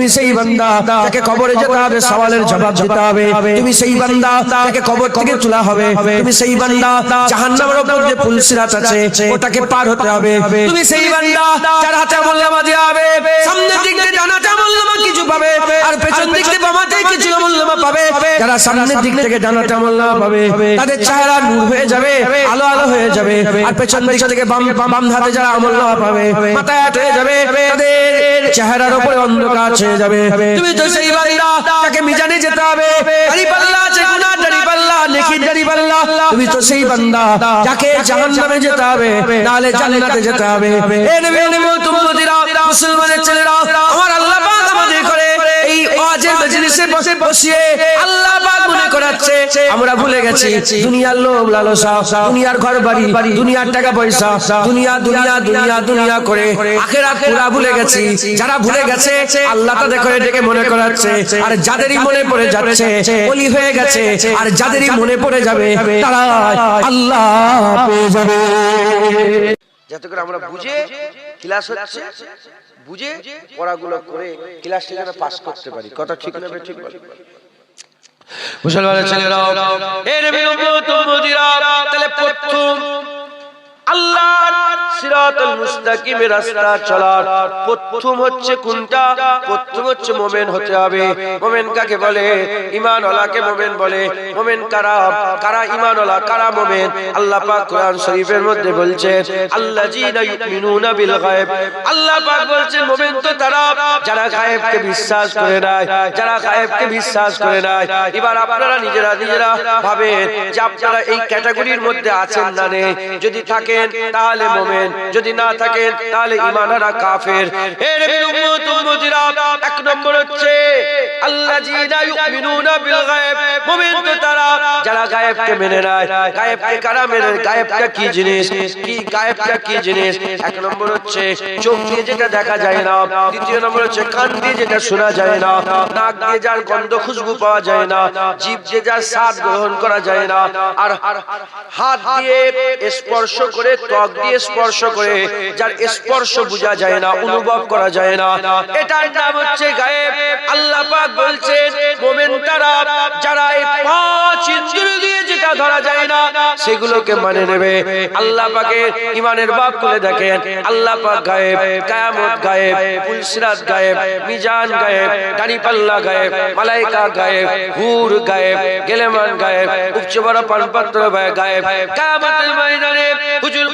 তুমি সেই বান্দা যাকে কবরে যেতে হবে, সওয়ালের জবাব দিতে হবে। তুমি সেই বান্দা যাকে কবর থেকে তোলা হবে। তুমি সেই বান্দা জাহান্নামের উপর যে পুলসিরাত আছে ওটাকে পার হতে হবে। তুমি সেই বান্দা যার হাতে আমলনামা দেওয়া হবে, সামনের দিক দিয়ে জান্নাতে আমলনামা কিছু পাবে, আর পেছন দিক দিয়ে বামাতে কিছু আমলনামা পাবে। যারা সামনের দিক থেকে জান্নাতে আমলনামা পাবে তাদের চেহারা নূর হয়ে যাবে, আলো আলো হয়ে যাবে, আর পেছন দিক থেকে বাম হাতে যারা আমলনামা পাবে মাথায় হাত হয়ে যাবে, তাদের চেহারার উপরে অন্ধকার ছেয়ে যাবে। তুমি তো সেই বান্দা যাকে মিজানে যেতে হবে, দাড়িপাল্লা আছে, গুনাহ দাড়িপাল্লা, নেকির দাড়িপাল্লা। তুমি তো সেই বান্দা যাকে জাহান্নামে যেতে হবে, নালে জান্নাতে যেতে হবে। এ নবী উম্মতিরা, মুসলমানের ছেলেরা, আমার আল্লাহ পাক আমাদের করে এই ওয়াজের মজলিসে বসিয়ে আল্লাহ পাক মনে করাচ্ছে আমরা ভুলে গেছি দুনিয়ার লোভ লালসা, দুনিয়ার ঘর বাড়ি, দুনিয়ার টাকা পয়সা, দুনিয়া দুনিয়া দুনিয়া দুনিয়া করে আখিরাত পুরা ভুলে গেছি। যারা ভুলে গেছে আল্লাহ তাদের করে ডেকে মনে করাচ্ছে, আর যাদেরই মনে পড়ে যাচ্ছে ওলি হয়ে গেছে, আর যাদেরই মনে পড়ে যাবে তারা আল্লাহ পেয়ে যাবে। যাতে করে আমরা বুঝে ক্লাস হচ্ছে, বুঝে পড়াগুলো করে ক্লাসটা যেন পাস করতে পারি। কথা ঠিক না ঠিক বল মুসলমানের ছেলেরা, এ নবীর উম্মতিরা, তাহলে প্রথম আল্লাহর সিরাতুল মুস্তাকিমের রাস্তা চলার প্রথম হচ্ছে কোনটা? প্রথম হচ্ছে মুমিন হতে হবে। মুমিন কাকে বলে? ঈমানওয়ালাকে মুমিন বলে। মুমিন কারা? কারা ঈমানওয়ালা, কারা মুমিন? আল্লাহ পাক কোরআন শরীফের মধ্যে বলছেন আল্লাযীনা ইউমিনুনা বিল গায়ব। আল্লাহ পাক বলছেন মুমিন তো তারা যারা গায়েবকে বিশ্বাস করে নেয়, যারা গায়েবকে বিশ্বাস করে নেয়। এবার আপনারা নিজেরা ভাবেন যে আপনারা এই ক্যাটাগরির মধ্যে আছেন না নেই। যদি থাকে তাহলে মুমিন, যদি না থাকেন তাহলে ঈমানহারা কাফের। হে নবীর উম্মতিরা, এক নম্বর হচ্ছে আল্লাযীনা ইউমিনুনা বিল গায়ব। মুমিন তো তারা যারা গায়েবকে মেনে নেয়। গায়েবকে কারা মেনে? গায়েবটা কি জিনিস? কি গায়েবটা কি জিনিস? এক নম্বর হচ্ছে চোখ দিয়ে যেটা দেখা যায় না, দ্বিতীয় নম্বর হচ্ছে কান দিয়ে যেটা শোনা যায় না, নাক দিয়ে যার গন্ধ খুশবু পাওয়া যায় না, জিভ দিয়ে যার স্বাদ গ্রহণ করা যায় না, আর হাত দিয়ে স্পর্শ করে, ত্বক দিয়ে স্পর্শ করে যার স্পর্শ বোঝা যায় না, অনুভব করা যায় না, এটার নাম হচ্ছে গায়েব। আল্লাহ পাক বলছেন মুমিন তারা যারা এই পাঁচ ইন্দ্রিয় দিয়ে যেটা ধরা যায় না সেগুলোকে মানে নেবে। আল্লাহ পাকের ঈমানের বাব খুলে দেখেন, আল্লাহ পাক গায়েব, কিয়ামত গায়েব, পুলসিরাত গায়েব, মিজান গায়েব, দাড়িপাল্লা গায়েব, মালায়েকা গায়েব, হুর গায়েব, গেলেমান গায়েব, উপচে বড় পানপাত্র গায়েব। কিয়ামতের ময়দানে হুজুর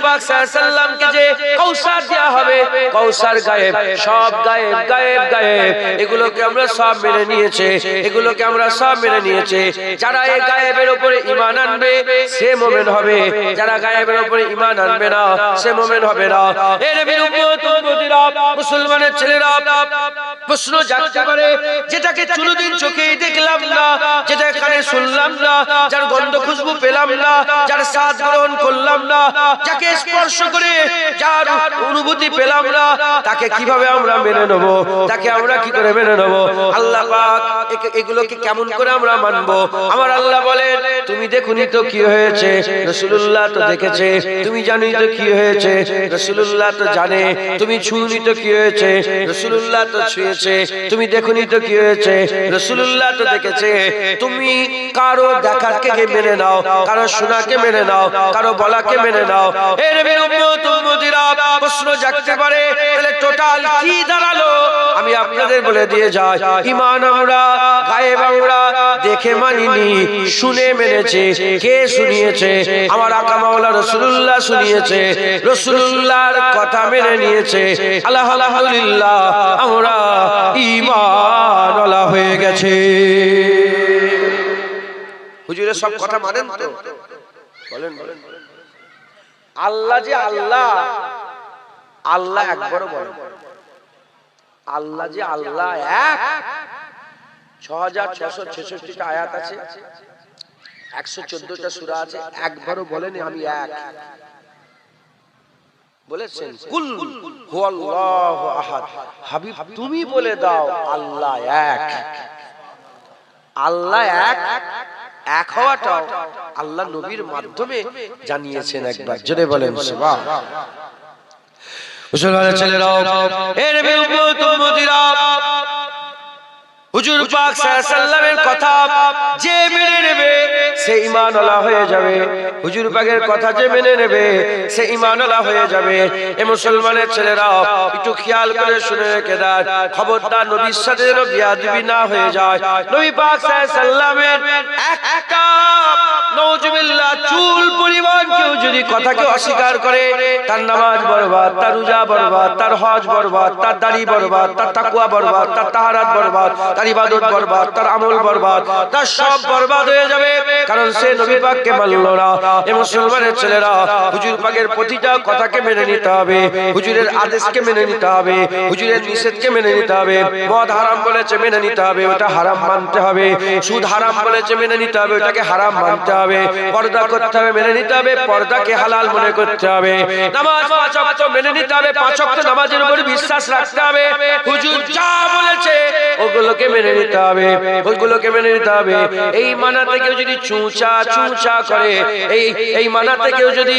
পাক সাল্লাল্লাহু কে যে কৌসার দেয়া হবে, কৌসার গায়েব, সব গায়েব গায়েব গায়েব। এগুলোকে আমরা সব মেনে নিয়েছে, এগুলোকে আমরা সব মেনে নিয়েছে। যারা এই গায়েবের উপরে ঈমান আনবে সে মুমিন হবে, যারা গায়েবের উপরে ঈমান আনবে না সে মুমিন হবে না। এ নবীর উম্মতিরা, মুসলমানের ছেলেরা, প্রশ্ন জাগতে পারে যেটাকে কোনোদিন চোখে দেখলাম না, যেটা কানে শুনলাম না, যার গন্ধ খুশবু পেলাম না, যার স্বাদ গ্রহণ করলাম না, যাকে স্পর্শ করে যার অনুভূতি পেলাম না, তাকে কিভাবে আমরা মেনে নেব? তাকে আমরা কি করে মেনে নেব? আল্লাহ পাক এগুলোকে কেমন করে আমরা মানব? আমার আল্লাহ বলেন তুমি দেখুনি তো কি হয়েছে, রাসূলুল্লাহ তো দেখেছে। তুমি জানোই তো কি হয়েছে, রাসূলুল্লাহ তো জানে। তুমি ছুঁনি তো কি হয়েছে, রাসূলুল্লাহ তো ছুঁয়েছে। তুমি দেখুনি তো কি হয়েছে, রাসূলুল্লাহ তো দেখেছে। তুমি কারো দেখাকে মেনে নাও, কারো শোনাকে মেনে নাও, কারো বলাকে মেনে নাও। হে নবীর উম্মতিরা, প্রশ্ন জাগতে পারে তাহলে টোটাল কি দাঁড়ালো? আমি আপনাদের বলে দিয়ে যাই, ঈমান আমরা গায়েব আমরা দেখে মানিনি, শুনে মেনেছে। কে শুনিয়েছে? আমার আকা মাওলা রাসূলুল্লাহ শুনিয়েছে, রাসূলুল্লাহর কথা মেনে নিয়েছে। আলহামদুলিল্লাহ আমরা ঈমানওয়ালা হয়ে গেছে। হুজুরের সব কথা মানেন তো? বলেন বলেন। আল্লাহ যে আল্লাহ, আল্লাহ একবারও বলেন আল্লাহ যে আল্লাহ এক। 6666টা আয়াত আছে, 114টা সূরা আছে, একবারও বলেন আমি এক। বলেছেন কুল হুয়াল্লাহু আহাদ। হাবিব তুমি বলে দাও আল্লাহ এক। আল্লাহ এক, এক হওয়াটাও আল্লাহ নবীর মাধ্যমে জানিয়েছেন একবার। জোরে বলেন সুবহান। মুসলমানের ছেলেরাও, এ নবীর উম্মত উম্মতিরা, হুজুর পাক সাল্লাল্লাহু আলাইহি ওয়াসাল্লামের কথা যে মেনে নেবে সে ঈমানওয়ালা হয়ে যাবে। হুজুর পাকের কথা যে মেনে নেবে সে ঈমানওয়ালা হয়ে যাবে। এ মুসলমানের ছেলেরা একটু খেয়াল করে শুনে রেখে দাও, খবরদার নবীর সাথে যেন বিয়াদবি না হয়ে যায়। নবী পাক সাল্লাল্লাহু আলাইহি ওয়াসাল্লামের একটা নাউজুবিল্লাহ চুল পরিমাণ কেউ যদি কথাকে অস্বীকার করে, তার নামাজ বরবাদ, তার রোজা বরবাদ, তার হজ বরবাদ, তার দাড়ি বরবাদ, তার তাকওয়া বরবাদ, তার তাহারাত বরবাদ, তার ইবাদত বরবাদ, তার আমল বরবাদ, তার সব বরবাদ হয়ে যাবে, কারণ সে নবী পাককে মানলো না। এ মুসলমানের ছেলেরা, হুজুর পাকের প্রতিটা কথাকে মেনে নিতে হবে, হুজুরের আদেশকে মেনে নিতে হবে, হুজুরের নিষেধকে মেনে নিতে হবে। মদ হারাম বলেছে মেনে নিতে হবে, ওটা হারাম মানতে হবে। সুদ হারাম বলেছে মেনে নিতে হবে, ওটাকে হারাম মানতে হবে। পর্দা করতে হবে, মেনে নিতে হবে, পর্দাকে হালাল মনে করতে হবে। নামাজ পাঁচ ওয়াক্ত মেনে নিতে হবে, পাঁচ ওয়াক্ত নামাজের উপর বিশ্বাস রাখতে হবে। হুজুর যা বলেছে ওগুলোকে মেনে নিতে হবে, ওইগুলোকে মেনে নিতে হবে। এই মানাতে কেউ যদি চুঁচা করে, এই মানাতে কেউ যদি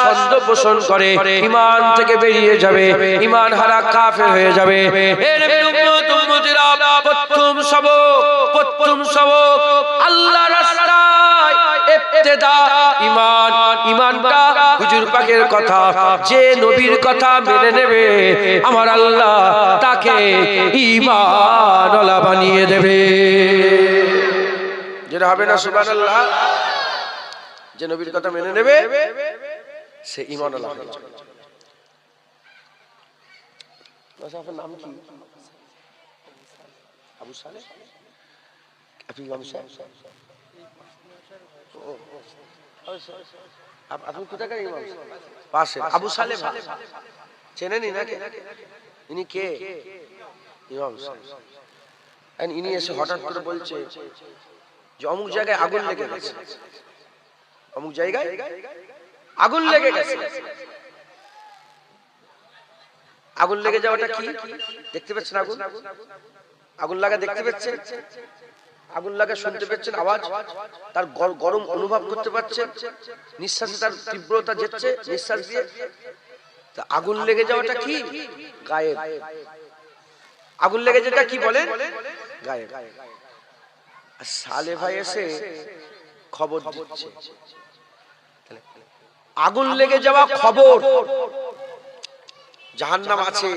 সন্দেহ পোষণ করে, ঈমান থেকে বেরিয়ে যাবে, ঈমান হারা কাফের হয়ে যাবে। এ নবীর উম্মত উম্মতিরা, প্রথম সবক আল্লাহর রাস্তায় ইবতিদা ঈমান। ঈমানটা হুজুর পাকের কথা, যে নবীর কথা মেনে নেবে আমার আল্লাহ তাকে ঈমানওয়ালা বানিয়ে দেবে। যেটা হবে না সুবহানাল্লাহ, যে নবীর কথা মেনে নেবে সে ঈমানওয়ালা হয়ে যাবে। আপনার নাম কি? আবু সালেহ। আপনি ইমাম সাহেব? আপনি কোথাকার ইমাম? পাশে আবু সালেহ চেনেনই নাকি? ইনি কে? ইমাম সাহেব। ইনি এসে হঠাৎ করে বলছে যে অমুক জায়গায় আগুন লেগে গেছে, অমুক জায়গায় আগুন লেগে গেছে। আগুন লেগে যাওয়াটা কি দেখতে পাচ্ছেন? আগুন লাগা দেখতে পাচ্ছেন, আগুন লাগা শুনতে পাচ্ছেন, আওয়াজ, তার গরম অনুভব করতে পাচ্ছেন, নিঃশ্বাসে তার তীব্রতা যাচ্ছে নিঃশ্বাস দিয়ে। তা আগুন লেগে যাওয়াটা কি? গায়েব। আগুন লেগে যেটা কি বলেন? গায়েব। আর সালে ভাই এসে খবর দিচ্ছে আগুন লেগে যাওয়া খবর, জাহান্নাম আছে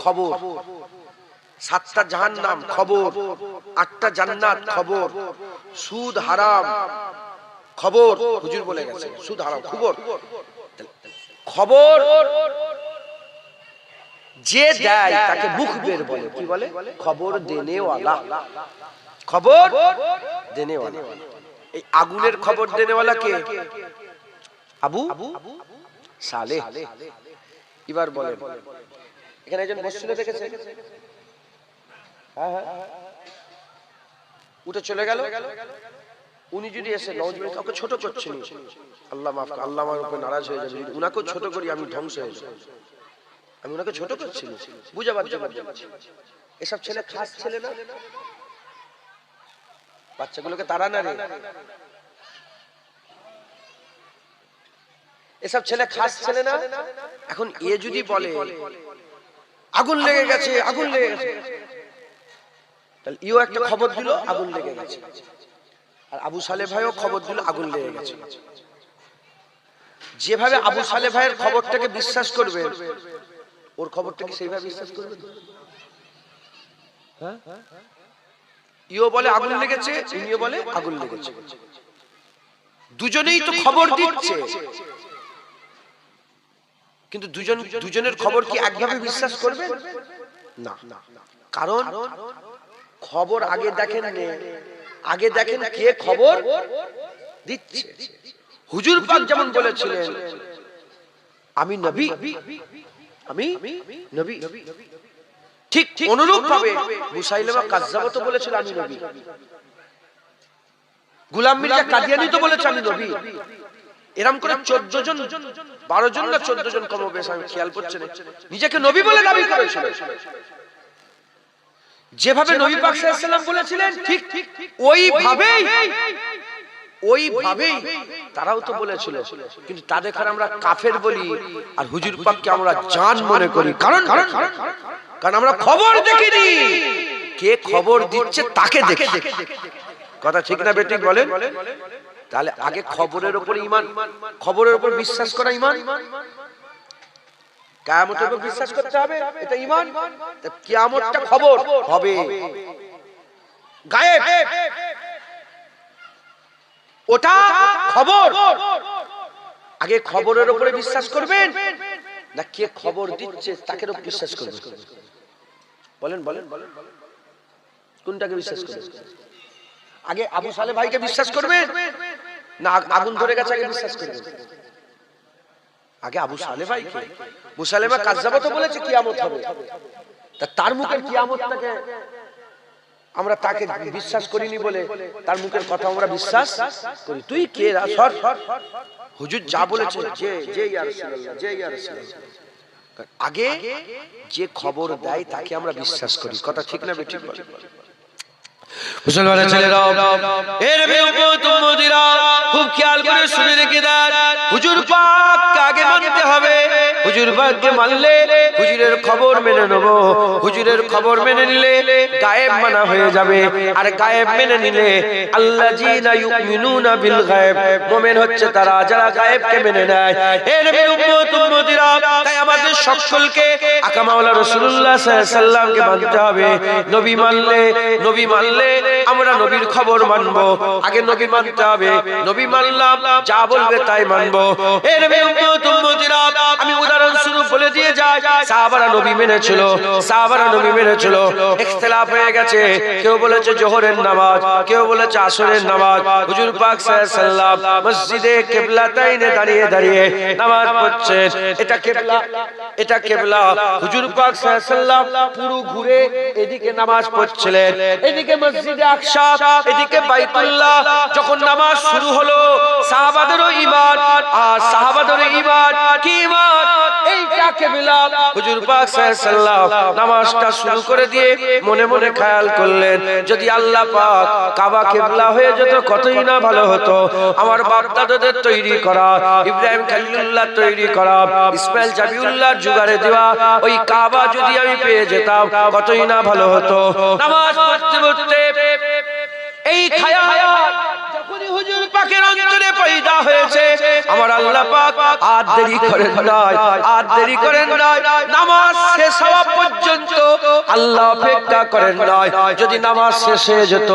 খবর, 7টা জাহান্নাম খবর, 8টা জান্নাত খবর, সুদ হারাম খবর। হুজুর বলে গেছে সুদ হারাম খবর। যে দেয় তাকে মুখবির বলে। কি বলে? খবর দেনেওয়ালা। খবর দেনেওয়ালা। এই আগুনের খবর দেনেওয়ালা কে? আবু সালেহ। এবার বলেন, এখানে একজন বসছিল দেখেছে? হ্যাঁ, উঠে চলে গেল। উনি যদি এসে নওজওয়ান কাউকে ছোট করছেন, আল্লাহ মাফ করে, আল্লাহ আমার উপর নারাজ হয়ে যাবে। যদি উনাকেও ছোট করি আমি ধ্বংস হয়ে যাব। আমি উনাকে ছোট করছি বুঝাবার জন্য। এসব ছেলে খাস ছেলে না? বাচ্চাগুলোকে তারা না রে, এসব ছেলে খাস ছেলে না? এখন এ যদি বলে আগুন লেগে গেছে, আগুন লেগে গেছে, তাহলে ইও একটা খবর দিল আগুন লেগে গেছে, আর আবু সালেহ ভাইও খবর দিল আগুন লেগে গেছে। যেভাবে আবু সালেহ ভাইয়ের খবরটাকে বিশ্বাস করবে, ওর খবরটাকে সেইভাবে বিশ্বাস করবে। হ্যাঁ, ইও বলে আগুন লেগেছে, ইনিও বলে আগুন লেগেছে। দুজনেই তো খবর দিচ্ছে, কিন্তু দুজনের খবর কি একভাবে বিশ্বাস করবে? না, কারণ খবর আগে দেখেন, আগে দেখেন কে খবর দিচ্ছে। হুজুর পাক যেমন বলেছিলেন আমি নবী, আমি নবী, ঠিক অনুরূপ ভাবে মুসাইলামা কাজ্জাব তো বলেছিল আমি নবী, গোলাম মির্জা কাদিয়ানী তো বলেছে আমি নবী। এরকম করে 14 জন 12 জন না 14 জন কম বেশ, আমি খেয়াল করছি না, নিজেকে নবী বলে দাবি করেছিল। যেভাবে নবী পাক সাল্লাল্লাহু আলাইহি ওয়াসাল্লাম বলেছিলেন ঠিক ওইভাবেই ওইভাবেই তারাও তো বলেছিল, কিন্তু তাদের আমরা কাফের বলি আর হুজুর পাককে আমরা জান মনে করি। কারণ আমরা খবর দেখিনি, কে খবর দিচ্ছে তাকে দেখি। কথা ঠিক না বেঠিক বলেন? তাহলে আগে খবরের উপর ঈমান, খবরের উপর বিশ্বাস করা ঈমান। কিয়ামতের উপর বিশ্বাস করতে হবে, এটা ঈমান। কিয়ামতটা খবর হবে, গায়েব, ওটা খবর। আগে খবরের উপরে বিশ্বাস করবেন না কে খবর দিচ্ছে তাকে বিশ্বাস করবেন? বলেন বলেন কোনটাকে বিশ্বাস করবেন? আগে আবু সালে ভাইকে বিশ্বাস করবেন না আগুন ধরে গেছে আগে বিশ্বাস করবেন? আগে আবু সালে ভাইকে। মুসালেমা কাজ্জাব তো বলেছে কিয়ামত হবে, তার মুখের কিয়ামতটাকে আমরা তাকে বিশ্বাস করিনি বলে তার মুখের কথা আমরা বিশ্বাস করি। তুই কে? সর, হুজুর যা বলেছে যে ইয়া রাসূলুল্লাহ, যে ইয়া রাসূলুল্লাহ। আগে যে খবর দেয় তাকে আমরা বিশ্বাস করি। কথা ঠিক না বেঠিক বলেন? মুসলমানের ছেলেরা, এর উম্মতিরা খুব খেয়াল করে শুনে রেখে দেন, হুজুর পাককে আগে মানতে হবে। হুজুর পাককে মানলে হুজুরের খবর মেনে নেব, হুজুরের খবর মেনে নিলে গায়েব মানা হয়ে যাবে। আর গায়েব মেনে নিলে আল্লাযীনা ইউমিনুনা বিল গায়েব, মুমিন হচ্ছে তারা যারা গায়েবকে মেনে নেয়। এর উম্মতিরা, তাই আমাদের সকলকে আকা মাওলা রাসূলুল্লাহ সাল্লাল্লাহু আলাইহি সাল্লামকে মানতে হবে। নবী মানলে আমরা নবীর খবর মানবো। আগে নবী মানতে হবে, নবী মানলাম যা বলবে তাই মানবো। এর উম্মতিরা, আমি উদাহরণস্বরূপ বলে দিয়ে যাই, সাহাবারা নবী মেনেছিল, ইখতিলাফ হয়ে গেছে। কেউ বলেছে জোহরের নামাজ, কেউ বলেছে আসরের নামাজ। হুজুর পাক সাল্লাল্লাহু আলাইহি সাল্লাম মসজিদে কিবলাতাইনে দাঁড়িয়ে নামাজ পড়ছেন। এটা কিবলা। হুজুর পাক সাল্লাল্লাহু আলাইহি সাল্লাম পুরো ঘুরে এদিকে নামাজ পড়ছিলেন, এদিকে মসজিদে আকসা, এদিকে বাইতুল্লাহ। যখন নামাজ শুরু হলো, সাহাবাদেরও ঈমান, আর সাহাবাদেরও ঈমান কি ঈমান? এইটা কিবলা। হুজুর পাক সাল্লাল্লাহু আলাইহি সাল্লাম নামাজটা শুরু করে দিয়ে মনে মনে খেয়াল করলেন, যদি আল্লাহ পাক কাবা কিবলা হয়ে যেত কতই না ভালো হতো। আমার বাপ দাদাদের তৈরি করা, ইব্রাহিম খলিলুল্লাহ তৈরি করা, ইসমাইল জাবিউল্লাহ জুগারে দেওয়া ওই কাবা যদি আমি পেয়ে যেতাম কতই না ভালো হতো। নামাজ পড়তে পড়তে এই খায়াল যখনই হুজুর পাকের অন্তরে পয়দা হয়েছে, আমার আল্লাহ পাক আর দেরি করেন নাই, নামাজ শেষ হওয়া পর্যন্ত আল্লাহ অপেক্ষা করেন নাই। যদি নামাজ শেষ হয়ে যেত,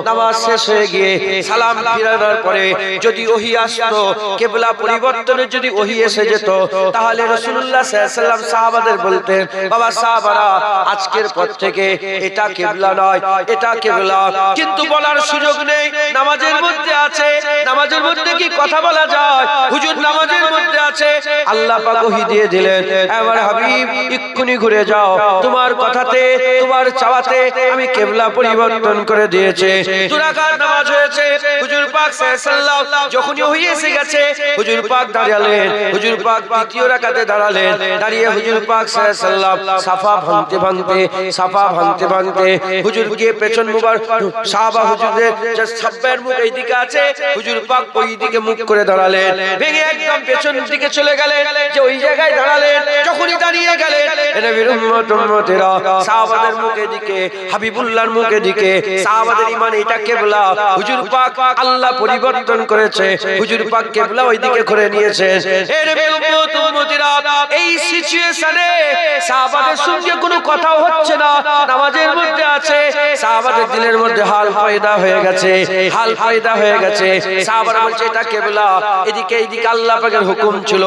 নামাজ শেষ হয়ে গিয়ে সালাম ফিরানোর পরে যদি ওহী আসতো, কিবলা পরিবর্তনের যদি ওহী এসে যেত, তাহলে রাসূলুল্লাহ সাল্লাল্লাহু আলাইহি সাল্লাম সাহাবাদের বলতেন, বাবা সাহাবারা আজকের পর থেকে এটা কিবলা নয়, এটা কিবলা। কিন্তু বলার সুযোগ নেই, নামাজের মধ্যে আছে, নামাজের মধ্যে কি কথা বলা যায়? হুজুর নামাজের মধ্যে আছে। আল্লাহ পাক ওহী দিয়ে দিলেন, আমার হাবিব এক্ষুনি ঘুরে যাও, তোমার কথাতে তোমার চাওয়াতে আমি কিবলা পরিবর্তন করে দিয়েছি। দুই রাকাত নামাজ হয়েছে। হুজুর পাক সাল্লাল্লাহু আলাইহি সাল্লাম যখনই ওহী এসে গেছে, হুজুর পাক দাঁড়ালেন, হুজুর পাক দ্বিতীয় রাকাতে দাঁড়ালেন। দাঁড়িয়ে হুজুর পাক সাল্লাল্লাহু আলাইহি সাল্লাম সাফা ভাঙতে হুজুর গিয়ে পেছন মুবারক সাহাবা হুজুরদের যে সাব্বের মুখ এইদিকে আছে, হুজুর পাক ওই দিকে মুখ করে দাঁড়ালেন, ভেঙে একদম পেছন দিকে চলে গেলেন, যে ওই জায়গায় দাঁড়ালেন। যখনই দাঁড়িয়ে গেলেন, নবীর উম্মতেরা সাহাবাদের মুখের দিকে, হাবিবুল্লাহর মুখের দিকে, সাহাবাদের ঈমান এটা কিবলা। হুজুর পাক আল্লাহ পরিবর্তন করেছে, হুজুর পাক কিবলা ওই দিকে করে নিয়েছেন। এর নবীর উম্মতেরা এই সিচুয়েশনে সাহাবাদের সঙ্গে কোনো কথাও হচ্ছে না, নামাজের মধ্যে আছে। সাহাবাদের দিলের মধ্যে হাল পয়দা হয়ে গেছে। সাহাবারা বলছে এটা কিবলা, এইদিকে আল্লাহ পাকের হুকুম ছিল,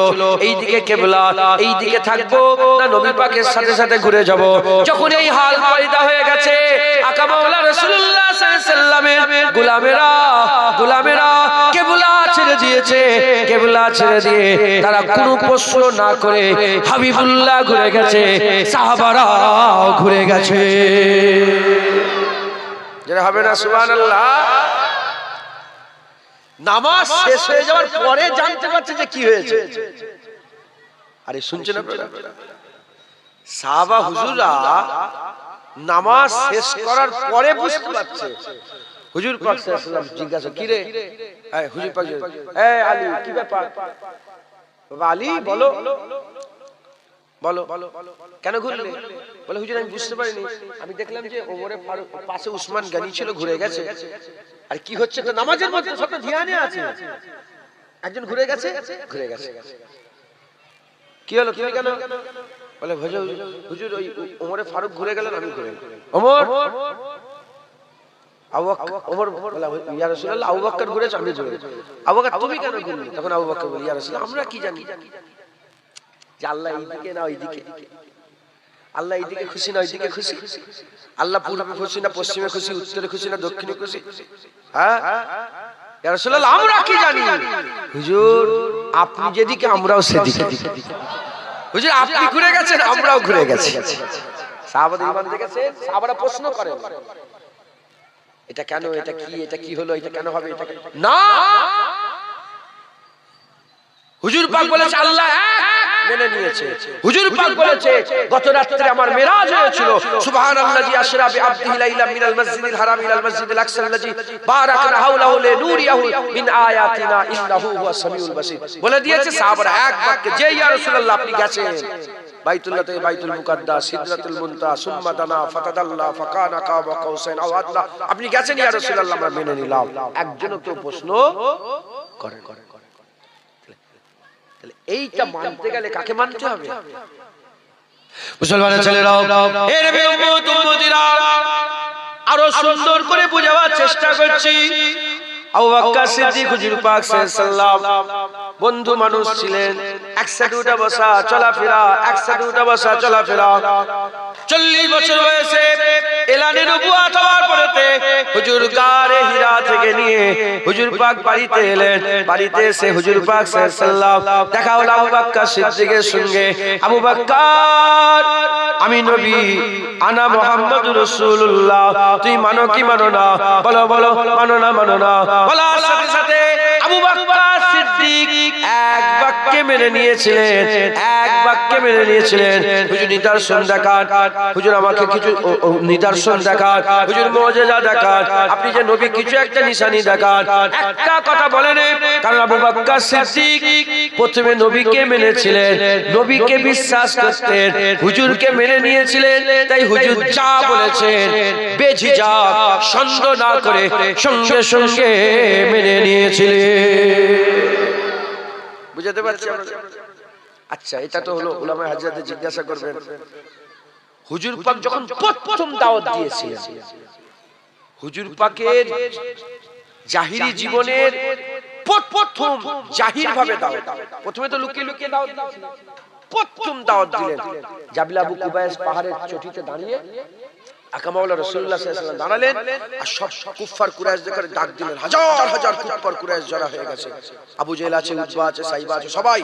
এইদিকে কিবলা, এইদিকে থাকবো না নবী পাকের সাথে সাথে ঘুরে যাব। যখন এই হাল পয়দা হয়ে গেছে, আকা মাওলা রাসূলুল্লাহ সাল্লাল্লাহু আলাইহি সাল্লামের গোলামেরা কিবলা ছেড়ে দিয়েছে। কিবলা ছেড়ে দিয়ে তারা কোনো প্রশ্ন না করে হাবিবুল্লাহ ঘুরে গেছে, সাহাবারা ঘুরে গেছে। যারা হবে না সুবহানাল্লাহ। নামাজ শেষ হয়ে যাওয়ার পরে জানতে পারছে যে কি হয়েছে। আরে শুনছেন আপনারা? সাহাবা হুজুররা নামাজ শেষ করার পরে বুঝতে পারছে। হুজুর পাক সাল্লাল্লাহু আলাইহি ওয়াসাল্লাম জিজ্ঞাসা, কি রে এই হুজুর পাক, এই আলী কি ব্যাপার বাবা আলী, বলো বলো কেন ঘুরলে? বলে হুজুর আমি বুঝতে পারিনি, আমি দেখলাম যে ওমরে ফারুক পাশে উসমান গনি ছিল, ঘুরে গেছে। আর কি হচ্ছে তো নামাজের মধ্যে সব ধ্যানে আছে, একজন ঘুরে গেছে। কি হলো, তুমি কেন? বলে হুজুর ওই ওমরে ফারুক ঘুরে গেলেন, আমি ঘুরে গেলাম। ওমর ওমর বলে ইয়া রাসূলুল্লাহ আবু বকর ঘুরেছে, আমি ঘুরে গেলাম। আবু বকর তুমি কেন ঘুরলে? তখন আবু বকর বলে ইয়া রাসূলুল্লাহ আমরা কি জানি যে আল্লাহ এইদিকে না ওইদিকে, আল্লাহ এইদিকে খুশি না ওইদিকে খুশি, আল্লাহ পূর্বে খুশি না পশ্চিমে খুশি, উত্তরে খুশি না দক্ষিণে খুশি। হ্যাঁ ইয়া রাসূলুল্লাহ আমরা কি জানি? হুজুর আপনি যেদিকে আমরাও সেদিকে। হুজুর আপনি ঘুরে গেছেন, আমরাও ঘুরে গেছি। সাহাবাদের ঈমান দেখেছেন, সাহাবারা প্রশ্ন করেন এটা কেন, এটা কি হলো, এটা কেন হবে, এটা না। হুজুর পাক বলেছে আল্লাহ এক, মেনে নিয়েছে। হুজুর পাক বলেছে গত রাতে আমার মেরাজ হয়েছিল, সুবহানাল্লাযী আসরা বিআবদিহি লাইলাম মিনাল মাসজিদিল হারাম ইলাল মাসজিদিল আকসাল্লাযী বারাকনা হাওলাহু লিনুরিয়াহু মিন আয়াতিনা ইন্নাহু হুয়াস সামিউল বাসীর। বলে দিয়েছে সাহাবারা এক বাক্যে, যে ইয়া রাসূলুল্লাহ আপনি গেছেন বাইতুল্লাহ থেকে বাইতুল মুকাদ্দাস, সিদরাতুল মুনতাহা, সুম্মা দানা ফাতাদাল্লা ফাকানা কাবা কাউসাইন আও আদনা, আপনি গেছেন ইয়া রাসূলুল্লাহ, আমরা মেনে নিলাম। একজনও কেউ প্রশ্ন করে। এইটা মানতে গেলে কাকে মানতে হবে? মুসলমানের ছেলেরাও, হে নবী উম্মত উম্মতিরা, আরো সুন্দর করে বোঝাবার চেষ্টা করছি। আবু বকর সিদ্দিক হুজুর পাক সাল্লাল্লাহু আলাইহি ওয়াসাল্লাম বন্ধু মানুষ ছিলেন, একসাথে উঠা বসা চলাফেরা, একসাথে উঠা বসা চলাফেরা। 40 বছর বয়সে এলানে নবুয়ত হওয়ার পরেতে হুজুর গারে হিরা থেকে নিয়ে হুজুর পাক বাড়িতে এলেন। বাড়িতে এসে হুজুর পাক সাল্লাল্লাহু আলাইহি ওয়াসাল্লাম দেখা হলো আবু বকর সিদ্দিকের সঙ্গে। আবু বকর আমি নবী, আনা মুহাম্মাদুর রাসূলুল্লাহ, তুই মানো কি মানো না? বলো মানো না বলার সাথে সাথে আবু বকর সিদ্দিক এক বাক্যে মেনে নিয়েছিলেন। হুজুর নিদর্শন দেখান, হুজুর আমাকে কিছু নিদর্শন দেখান, হুজুর মুজিজা দেখান, আপনি যে নবী কিছু একটা নিশানি দেখান। একটা কথা বলেন, কারণ আবু বকর সিদ্দিক প্রথমে নবীকে মেনেছিলেন, নবীকে বিশ্বাস করতেন, হুজুরকে মেনে নিয়েছিলেন। তাই হুজুর যা বলেছেন বেঝিঝক সন্দেহ না করে সঙ্গে সঙ্গে মেনে নিয়েছিলেন। বুঝতে পারছেন? আচ্ছা, এটা তো হলো উলামায়ে হাদিসদের জিজ্ঞাসা করবেন, হুজুর পাক যখন প্রথম দাওয়াত দিয়েছিলেন, হুজুর পাকের জাহিরি জীবনের প্রথম জাহির ভাবে দাওয়াত, প্রথমে তো লুকিয়ে দাওয়াত দিয়েছিলেন, প্রথম দাওয়াত দিলেন জাবিল আবু কুবাইস পাহাড়ের চটিতে দাঁড়িয়ে আকামাউলা রাসূলুল্লাহ সাল্লাল্লাহু আলাইহি ওয়াসাল্লাম দাঁড়ালেন আর সব কুফফার কুরাইশদের ডাক দিলেন। হাজার কুফফার কুরাইশ জড়ো হয়ে গেছে, আবু জেহেল আছে, উতবা আছে, সাইবা আছে, সবাই।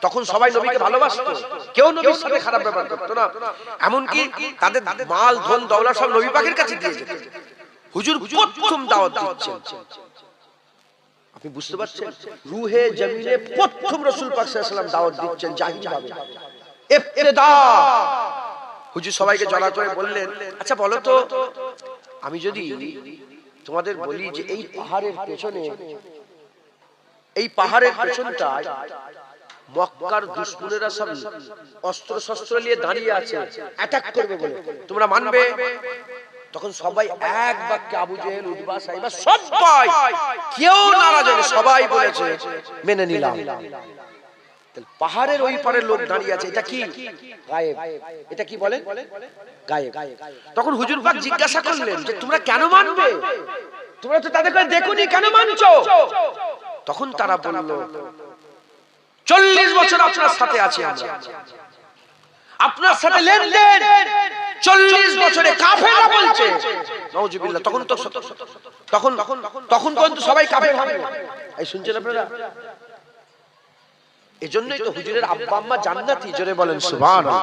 তখন সবাই নবীকে ভালোবাসতো, কেউ নবীর সাথে খারাপ ব্যবহার করতো না। এমন কি তাদের মাল ধন দৌলত সব নবী পাকের কাছে দিয়ে যেত। হুজুর প্রথম দাওয়াত দিচ্ছেন, আপনি বুঝতে পারছেন? রুহে জমিনে প্রথম রাসূল পাক সাল্লাল্লাহু আলাইহি ওয়াসাল্লাম দাওয়াত দিচ্ছেন জাহিরি ভাবে, ইবতিদা। হুজুর সবাইকে জড়া করে বললেন, আচ্ছা বলো তো, আমি যদি তোমাদের বলি যে এই পাহাড়ের পেছনটায় মক্কার দুশমনেরা সব অস্ত্র শস্ত্র নিয়ে দাঁড়িয়ে আছে, অ্যাটাক করবে বলে, তোমরা মানবে? তখন সবাই এক বাক্যে, আবু জেহেল, উতবা, সাইবা সবাই, কেউ নারাজ হয়নি, সবাই বলেছে মেনে নিলাম। পাহাড়ের ওই পারের লোক দাঁড়িয়ে আছে, এটা কি? গায়েব। এটা কি বলেন? গায়েব। তখন হুজুর পাক জিজ্ঞাসা করলেন যে তোমরা কেন মানবে? তোমরা তো তাদের কাছে দেখোনি, কেন মানছো? তখন তারা বলল 40 বছর আপনার সাথে আছি আমরা, আপনার সাথে লেনদেন 40 বছরে কাফেররা বলছে নাউজুবিল্লাহ। তখন কিন্তু সবাই কাফের হবে। এই শুনছেন আপনারা? এজন্যই তো হুজুরের আব্বা আম্মা জান্নাতি, জোরে বলেন সুবহানাল্লাহ।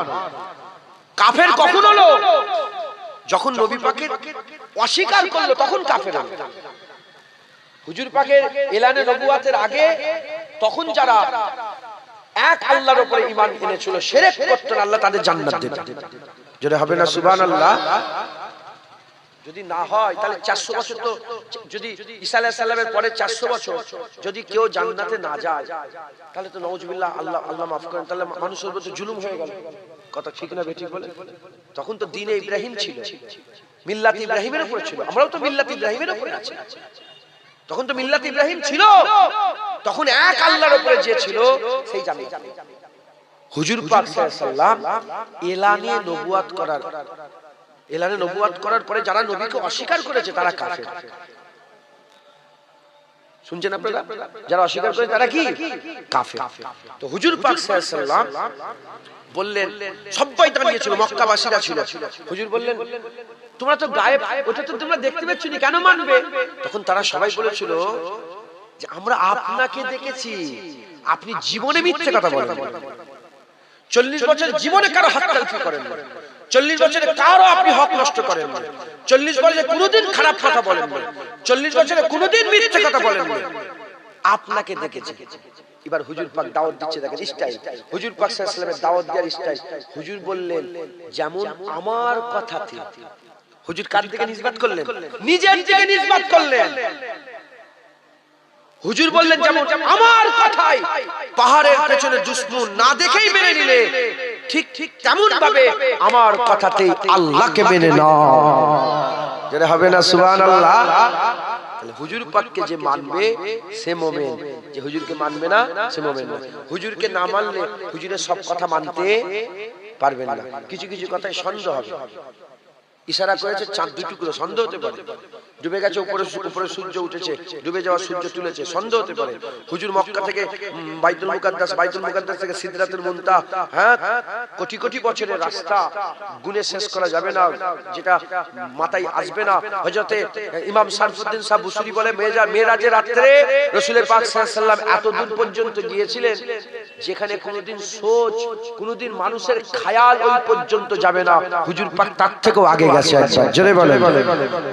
কাফের কখন হলো? যখন নবী পাকের অস্বীকার করলো তখন কাফের হলো। হুজুর পাকের এলানে নবুয়াতের আগে তখন যারা এক আল্লাহর উপরে ঈমান এনেছিল, শিরক করত না, আল্লাহ তাদের জান্নাত দিতেন। জোরে হবে না সুবহানাল্লাহ? যদি না হয় তাহলে 400 বছর তো, যদি ঈসা আলাইহিস সালামের পরে 400 বছর যদি কেউ জান্নাতে না যায় তাহলে তো নাউজুবিল্লাহ, আল্লাহ আল্লাহ মাফ করেন, তাহলে মানুষের উপর জুলুম হয়ে গেল। কথা ঠিক না বেঠিক বলে? তখন তো দ্বীনে ইব্রাহিম ছিল, মিল্লাত ইব্রাহিমের উপর ছিল, আমরাও তো মিল্লাত ইব্রাহিমের উপর আছি। তখন তো মিল্লাত ইব্রাহিম ছিল, তখন এক আল্লাহর উপরে যে ছিল সেই জান্নাত। হুজুর পাক সাল্লাল্লাহু আলাইহি ওয়াসাল্লাম এলানে নবুয়াত করার পরে যারা নবীকে অস্বীকার করেছে তারা কাফের। শুনছেন আপনারা? যারা অস্বীকার করে তারা কি? কাফের। তো হুজুর পাক সাল্লাল্লাহু আলাইহি ওয়াসাল্লাম বললেন, সবাই দাঁড়িয়েছিল, মক্কাবাসীরা ছিল। হুজুর বললেন, তোমরা তো গায়েব, ওটা তো তোমরা দেখতে পাচ্ছ না, কেন মানবে? তখন তারা সবাই বলেছিল যে আমরা আপনাকে দেখেছি, আপনি জীবনে মিথ্যে কথা বলেন, 40 বছর জীবনে কারো হক তালফি করেন না, 40 বছরে কারো আপনি হক নষ্ট করেন না, 40 বছরে কোনোদিন খারাপ কথা বলেন না, 40 বছরে কোনোদিন মিথ্যে কথা বলেন না, আপনাকে দেখেছি। এবার হুজুর পাক দাওয়াত দিচ্ছে, দেখেন স্টাইল, হুজুর পাক সাল্লাল্লাহু আলাইহি ওয়াসাল্লামের দাওয়াত দেওয়ার স্টাইল। হুজুর বললেন, যেমন আমার কথাতে, হুজুর কার দিকে নিসবত করলেন? নিজের দিকে নিসবত করলেন। হুজুর বললেন, যেমন আমার কথাই পাহাড়ের পেছনে দুশমন না দেখেই মেনে নিলে, ঠিক ঠিক তেমন ভাবে আমার কথাতেই আল্লাহকে মেনে নাও। যেটা হবে না সুবহানাল্লাহ? তাহলে হুজুর পাককে যে মানবে সে মুমিন, যে হুজুরকে মানবে না সে মুমিন না। হুজুরকে না মানলে হুজুরের সব কথা মানতে পারবেন না, কিছু কিছু কথায় সন্দেহ হবে। ইশারা করেছে চাঁদ দুই টুকরো, সন্দেহ হতে পারে। ডুবে গেছে, উপরে উপরে সূর্য উঠেছে, ডুবে যাওয়া সূর্য তুলেছে, সন্দেহ হতে পারে। হুজুর মক্কা থেকে বাইতুল মুকাদ্দাস থেকে সিদরাতুল মুনতাহা, হ্যাঁ, কোটি কোটি বছরের রাস্তা, গুণে শেষ করা যাবে না, যেটা মাথায় আসবে না। হযরতে ইমাম শারফুদ্দিন সাহেব বুসরি বলে, মেরাজের রাতে রাসূল পাক সাল্লাল্লাহু আলাইহি ওয়াসাল্লাম এত দূর পর্যন্ত গিয়েছিলেন যেখানে কোনোদিন সোচ, কোনোদিন মানুষের খায়াল ওই পর্যন্ত যাবে না। হুজুর পাক তার থেকেও আগে গেছে। একবার জোরে বলেন,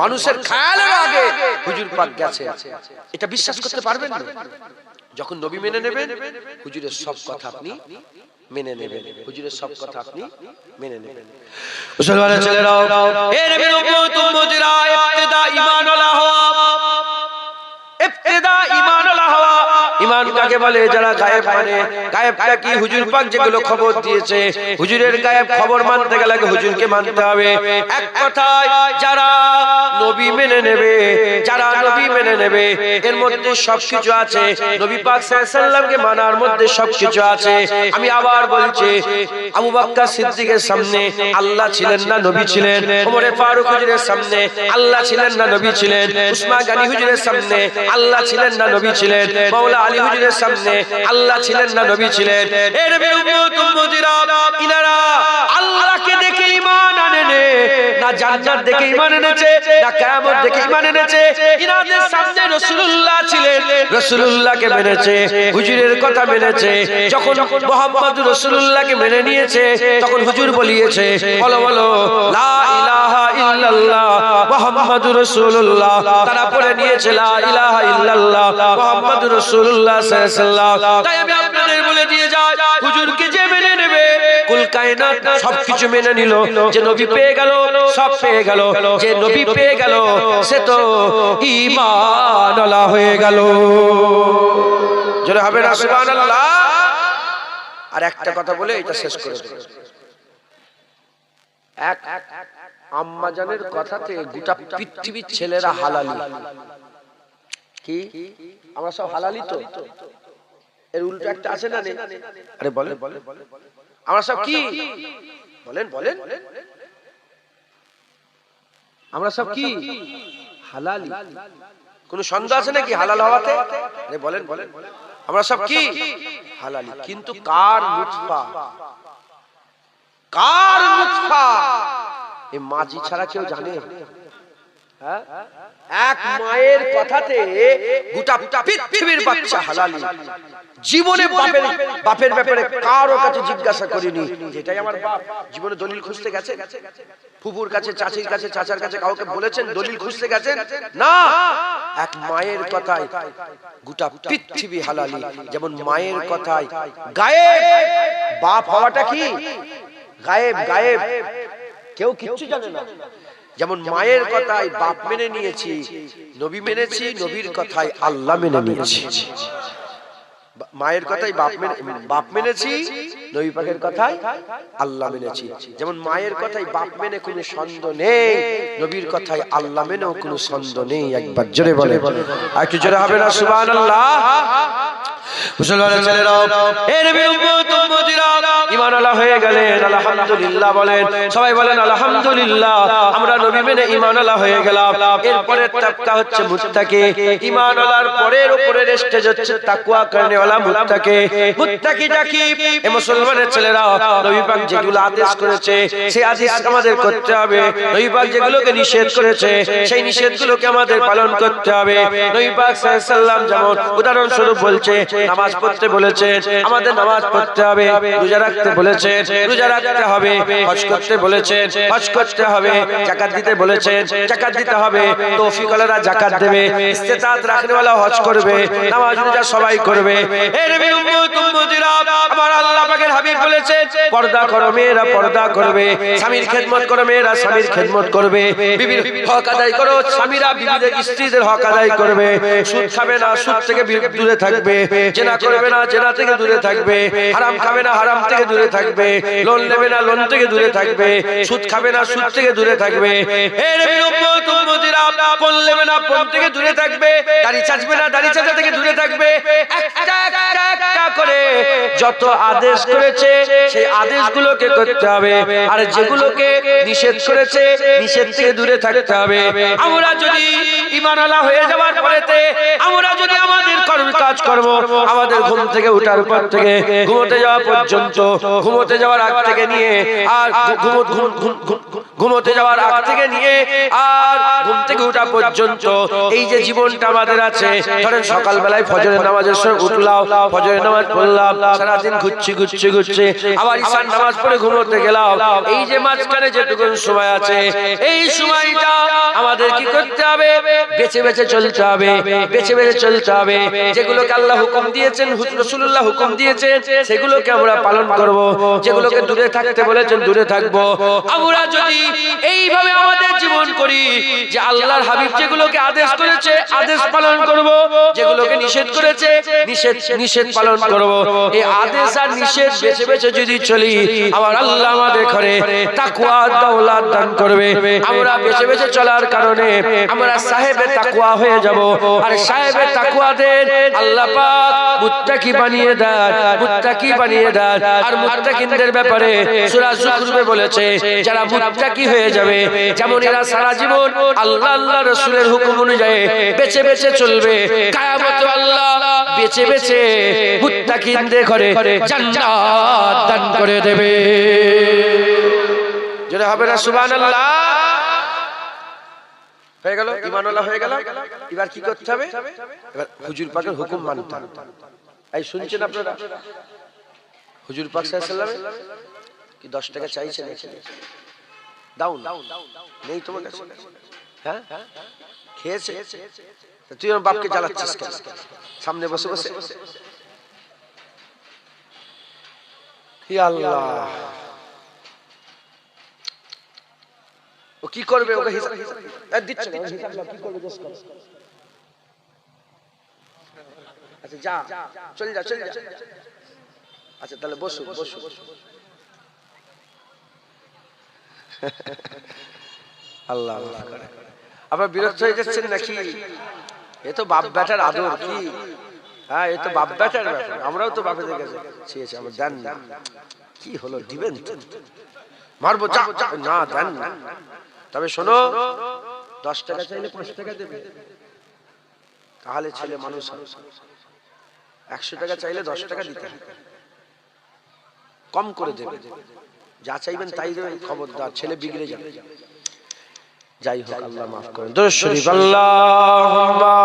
মানুষের খায়ালের আগে হুজুর পাক গেছে। এটা বিশ্বাস করতে পারবেন না? যখন নবী মেনে নেবেন, হুজুরের সব কথা আপনি মেনে নেবেন, হুজুরের সব কথা আপনি মেনে নেবেন। মুসলমানের ছেলেরাও, এ নবীর উম্মতিরা, ইবতিদা ঈমানুল হওয়া, ইবতিদা ঈমানুল হওয়া। ঈমান কাকে বলে? যারা গায়েব মানে। গায়েবটা কি? হুজুর পাক যেগুলো খবর দিয়েছে, হুজুরের গায়েব খবর মানতে গেলে হুজুরকে মানতে হবে। এক কথায় যারা নবী মেনে নেবে, যারা নবী মেনে নেবে, এর মধ্যে সবকিছু আছে। নবী পাক সাল্লাল্লাহু আলাইহি ওয়াসাল্লামকে মানার মধ্যে সবকিছু আছে। আমি আবার বলছি, আবু বকর সিদ্দিকের সামনে আল্লাহ ছিলেন না নবী ছিলেন? ওমর ফারুক হুজুরের সামনে আল্লাহ ছিলেন না নবী ছিলেন? উসমান গনি হুজুরের সামনে আল্লাহ ছিলেন না নবী ছিলেন? মাওলা আলী হুজুরের সামনে আল্লাহ ছিলেন না নবী ছিলেন? এর নবীর উম্মতিরা, ইনারা আল্লাহকে দেখে ঈমান আনেনে না, জান্নাত দেখে ঈমান এনেছে না, কিয়ামত দেখে ঈমান এনেছে। ইনাদের সামনে রাসূলুল্লাহ ছিলেন, রাসূলুল্লাহকে মেনেছে, হুজুরের কথা মেনেছে। যখন মুহাম্মদুর রাসূলুল্লাহকে মেনে নিয়েছে, তখন হুজুর বলিয়েছে, বলো বলো লা ইলাহা ইল্লাল্লাহ মুহাম্মাদুর রাসূলুল্লাহ। তারা পড়ে নিয়েছে লা ইলাহা ইল্লাল্লাহ মুহাম্মাদুর রাসূলুল্লাহ সাল্লাল্লাহু আলাইহি ওয়াসাল্লাম। তাই আমি আপনাদের বলে দিয়ে যাই, হুজুরকে যে মেনে নেবে, কুল কায়নাত সবকিছু মেনে নিল। যে নবী পেয়ে গেল, সব পেয়ে গেল। যে নবী পেয়ে গেল, সে তো ঈমানওয়ালা হয়ে গেল। জোরে হবে না সুবহানাল্লাহ? আর একটা কথা বলে এটা শেষ করে দেব। এক আম্মা জানের কথাতে গোটা পৃথিবীর ছেলেরা হালালি। কি আমরা সব হালালি? তো এর উল্টো একটা আছে না? আরে বলেন, আমরা সব কি বলেন? বলেন, আমরা সব কি হালালি? কোন সন্দেহ আছে নাকি হালাল হওয়াতে? আরে বলেন, বলেন, আমরা সব কি হালালি। কিন্তু কার লুৎফা, কার লুৎফা এই মাঝি ছাড়া কেউ জানে? হ্যাঁ, এক মায়ের কথাতে গোটা পৃথিবীর বাচ্চা হালালি। জীবনে বাপের ব্যাপারে কারো কাছে জিজ্ঞাসা করিনি, যেটাই আমার বাপ। জীবনে দলিল খুঁজতে গেছে? ফুফুর কাছে, চাচির কাছে, চাচার কাছে কাউকে বলেছেন দলিল খুঁজতে গেছেন? না, এক মায়ের কথায় গোটা পৃথিবী হালালি। যেমন মায়ের কথায় গায়েব, বাপ হওয়াটা কি গায়েব? গায়েব কেউ কিচ্ছু জানে না। যেমন মায়ের কথায় বাপ মেনে নিয়েছি, নবী মেনেছি, নবীর কথায় আল্লাহ মেনে নিয়েছি। মায়ের কথাই বাপ মেনেছি, নবী পাকের কথাই আল্লাহ মেনেছি। যেমন মায়ের কথাই বাপ মেনে কোনো সন্দেহ নেই, নবীর কথাই আল্লাহ মেনেও কোনো সন্দেহ নেই। একবার জোরে বলে, আর একটু জোরে হবে না সুবহানাল্লাহ? মুসলমানের ছেলেরা, এই নবীর উম্মত উম্মতিরা ঈমান আলা হয়ে গেলেন, আলহামদুলিল্লাহ বলেন, সবাই বলেন আলহামদুলিল্লাহ। আমরা নবী মেনে ঈমান আলা হয়ে গেলাম। এরপরে তাকওয়া হচ্ছে মুত্তাকি। ঈমান আলার পরের উপরের স্টেজ হচ্ছে তাকওয়া করনে ওয়ালা মুত্তাকি। মুত্তাকিটা কি? এই মুসলমানের ছেলেরা, নবী পাক যেগুলো আদেশ করেছে সেই আদেশ আমাদের করতে হবে। নবী পাক যেগুলোকে নিষেধ করেছে সেই নিষেধগুলোকে আমাদের পালন করতে হবে। নবী পাক সাল্লাল্লাহু আলাইহি ওয়াসাল্লাম যেমন উদাহরণস্বরূপ বলছে, নামাজ পড়তে বলেছেন, আমাদের নামাজ পড়তে হবে। রোজা রাখতে বলেছেন, রোজা রাখতে হবে। হজ করতে বলেছেন, হজ করতে হবে। যাকাত দিতে বলেছেন, যাকাত দিতে হবে। তৌফিক ওয়ালারা যাকাত দেবে, ইস্তেতাত রাখনেওয়ালা হজ করবে, নামাজ রোজা সবাই করবে। হে নবীর উম্মত উম্মতিরা, আমার আল্লাহ পাকের হাবিব বলেছেন, পর্দা করো মেয়েরা পর্দা করবে, স্বামীর খেদমত করো মেয়েরা স্বামীর খেদমত করবে, বিবির হক আদায় করো স্বামীরা বিবিদের স্ত্রীদের হক আদায় করবে। সুদ খাবে না, সুদ থেকে দূরে থাকবে। জেনা করবে না, জেনা থেকে দূরে থাকবে। হারাম খাবে না, হারাম থেকে দূরে থাকবে। লোন নেবে না, লোন থেকে দূরে থাকবে। সুদ খাবে না, সুদ থেকে দূরে থাকবে। হে নবীর উম্মত উম্মতিরা, পণ নেবে না, পণ থেকে দূরে থাকবে। দাড়ি চাচবে না, দাড়ি চাচা থেকে দূরে থাকবে। একটা একটা একটা করে যত আদেশ করেছে সেই আদেশগুলোকে করতে হবে, আর যেগুলোকে নিষেধ করেছে নিষেধ থেকে দূরে থাকতে হবে। আমরা যদি ঈমান আলা হয়ে যাওয়ার পরেতে আমরা যদি আমাদের কাজ করব, আমাদের ঘুম থেকে ওঠার পর থেকে ঘুমোতে যাওয়া পর্যন্ত, ঘুমোতে যাওয়ার আগ থেকে নিয়ে আর ঘুমোতে যাওয়ার আগ থেকে নিয়ে আর ঘুম থেকে ওঠা পর্যন্ত এই যে জীবনটা আমাদের আছে, ধরেন সকালবেলায় ফজরের নামাজের সময় উঠলাম, ফজরের নামাজ পড়লাম, সারাদিন ঘুরছি ঘুরছি ঘুরছি, আবার ঈশার নামাজ পড়ে ঘুমোতে গেলাম। এই যে মাঝখানে যেটুকু সময় আছে, এই সময়টা আমাদের কি করতে হবে? বেছে বেছে চলতে হবে, বেছে বেছে চলতে হবে। যেগুলোকে আল্লাহ হুকুম দিয়েছেন, রাসূলুল্লাহ হুকুম দিয়েছেন, সেগুলোকে আমরা পালন করব। যেগুলোকে দূরে থাকতে বলেছেন দূরে থাকব। আমরা যদি এইভাবে আমাদের জীবন করি যে আল্লাহর হাবিব যেগুলোকে আদেশ করেছে আদেশ পালন করব, যেগুলোকে নিষেধ করেছে নিষেধ পালন করব। এই আদেশ আর নিষেধ বেছে বেছে যদি চলি, আমার আল্লাহ আমাদের ঘরে তাকওয়া দৌলত দান করবে। আমরা বেছে বেছে চলার কারণে আমরা সাহেবে তাকওয়া হয়ে যাব। আর সাহেবে তাকওয়াদের আল্লাহ পাক মুত্তাকি বানিয়ে দেন, মুত্তাকি বানিয়ে দেন। আর মুত্তাকিনদের ব্যাপারে সূরা যুখরুফে বলেছে, যারা মুত্তাকি হয়ে যাবে, যেমন এরা সারা জীবন আল্লাহ আল্লাহ রাসূলের হুকুম অনুযায়ী বেছে বেছে চলবে, কিয়ামতে আল্লাহ বেছে বেছে মুত্তাকিনদের ঘরে জান্নাত দান করে দেবে। জোরে হবে না সুবহানাল্লাহ? হয়ে গেল, ঈমানওয়ালা হয়ে গেল। এবার কি করতে হবে? এবার হুজুর পাকের হুকুম মানতে হবে। এই শুনছেন আপনারা? হুজুর পাক সাল্লাল্লাহু আলাইহি ওয়াসাল্লাম কি 10 টাকা চাইছেন? দাও না, নেই তোমার কাছে? হ্যাঁ, খেয়েছে? তুই আমার বাপকে জ্বালাচ্ছিস কেন সামনে বসে বসে? হে আল্লাহ, ও কি করবে? ওকে হিসাব দিচ্ছে না, হিসাব কি করবে? আচ্ছা যা, চল যা চল যা। আচ্ছা তাহলে বসো বসো। আল্লাহ আল্লাহ করে। আপনারা বিরক্ত হয়ে যাচ্ছেন নাকি? এ তো বাপ বেটার আদর কি? হ্যাঁ, এ তো বাপ বেটার ব্যাপার। আমরাও তো বাপেদের কাছে চেয়েছি, আমরা দেন না। কি হলো, দিবেন তো? মারবো না, দেন না। তবে শোনো, 10 টাকা চাইলে 5 টাকা দেবে, তাহলে ছেলে মানুষ। 100 টাকা চাইলে 10 টাকা দিতে হবে, কম করে দেবে। যা চাইবেন তাই দেবেন, খবরদার ছেলে বিগড়ে যাবে। যাই হোক, আল্লাহ মাফ করেন। দরুদ শরীফ। আল্লাহুম্মা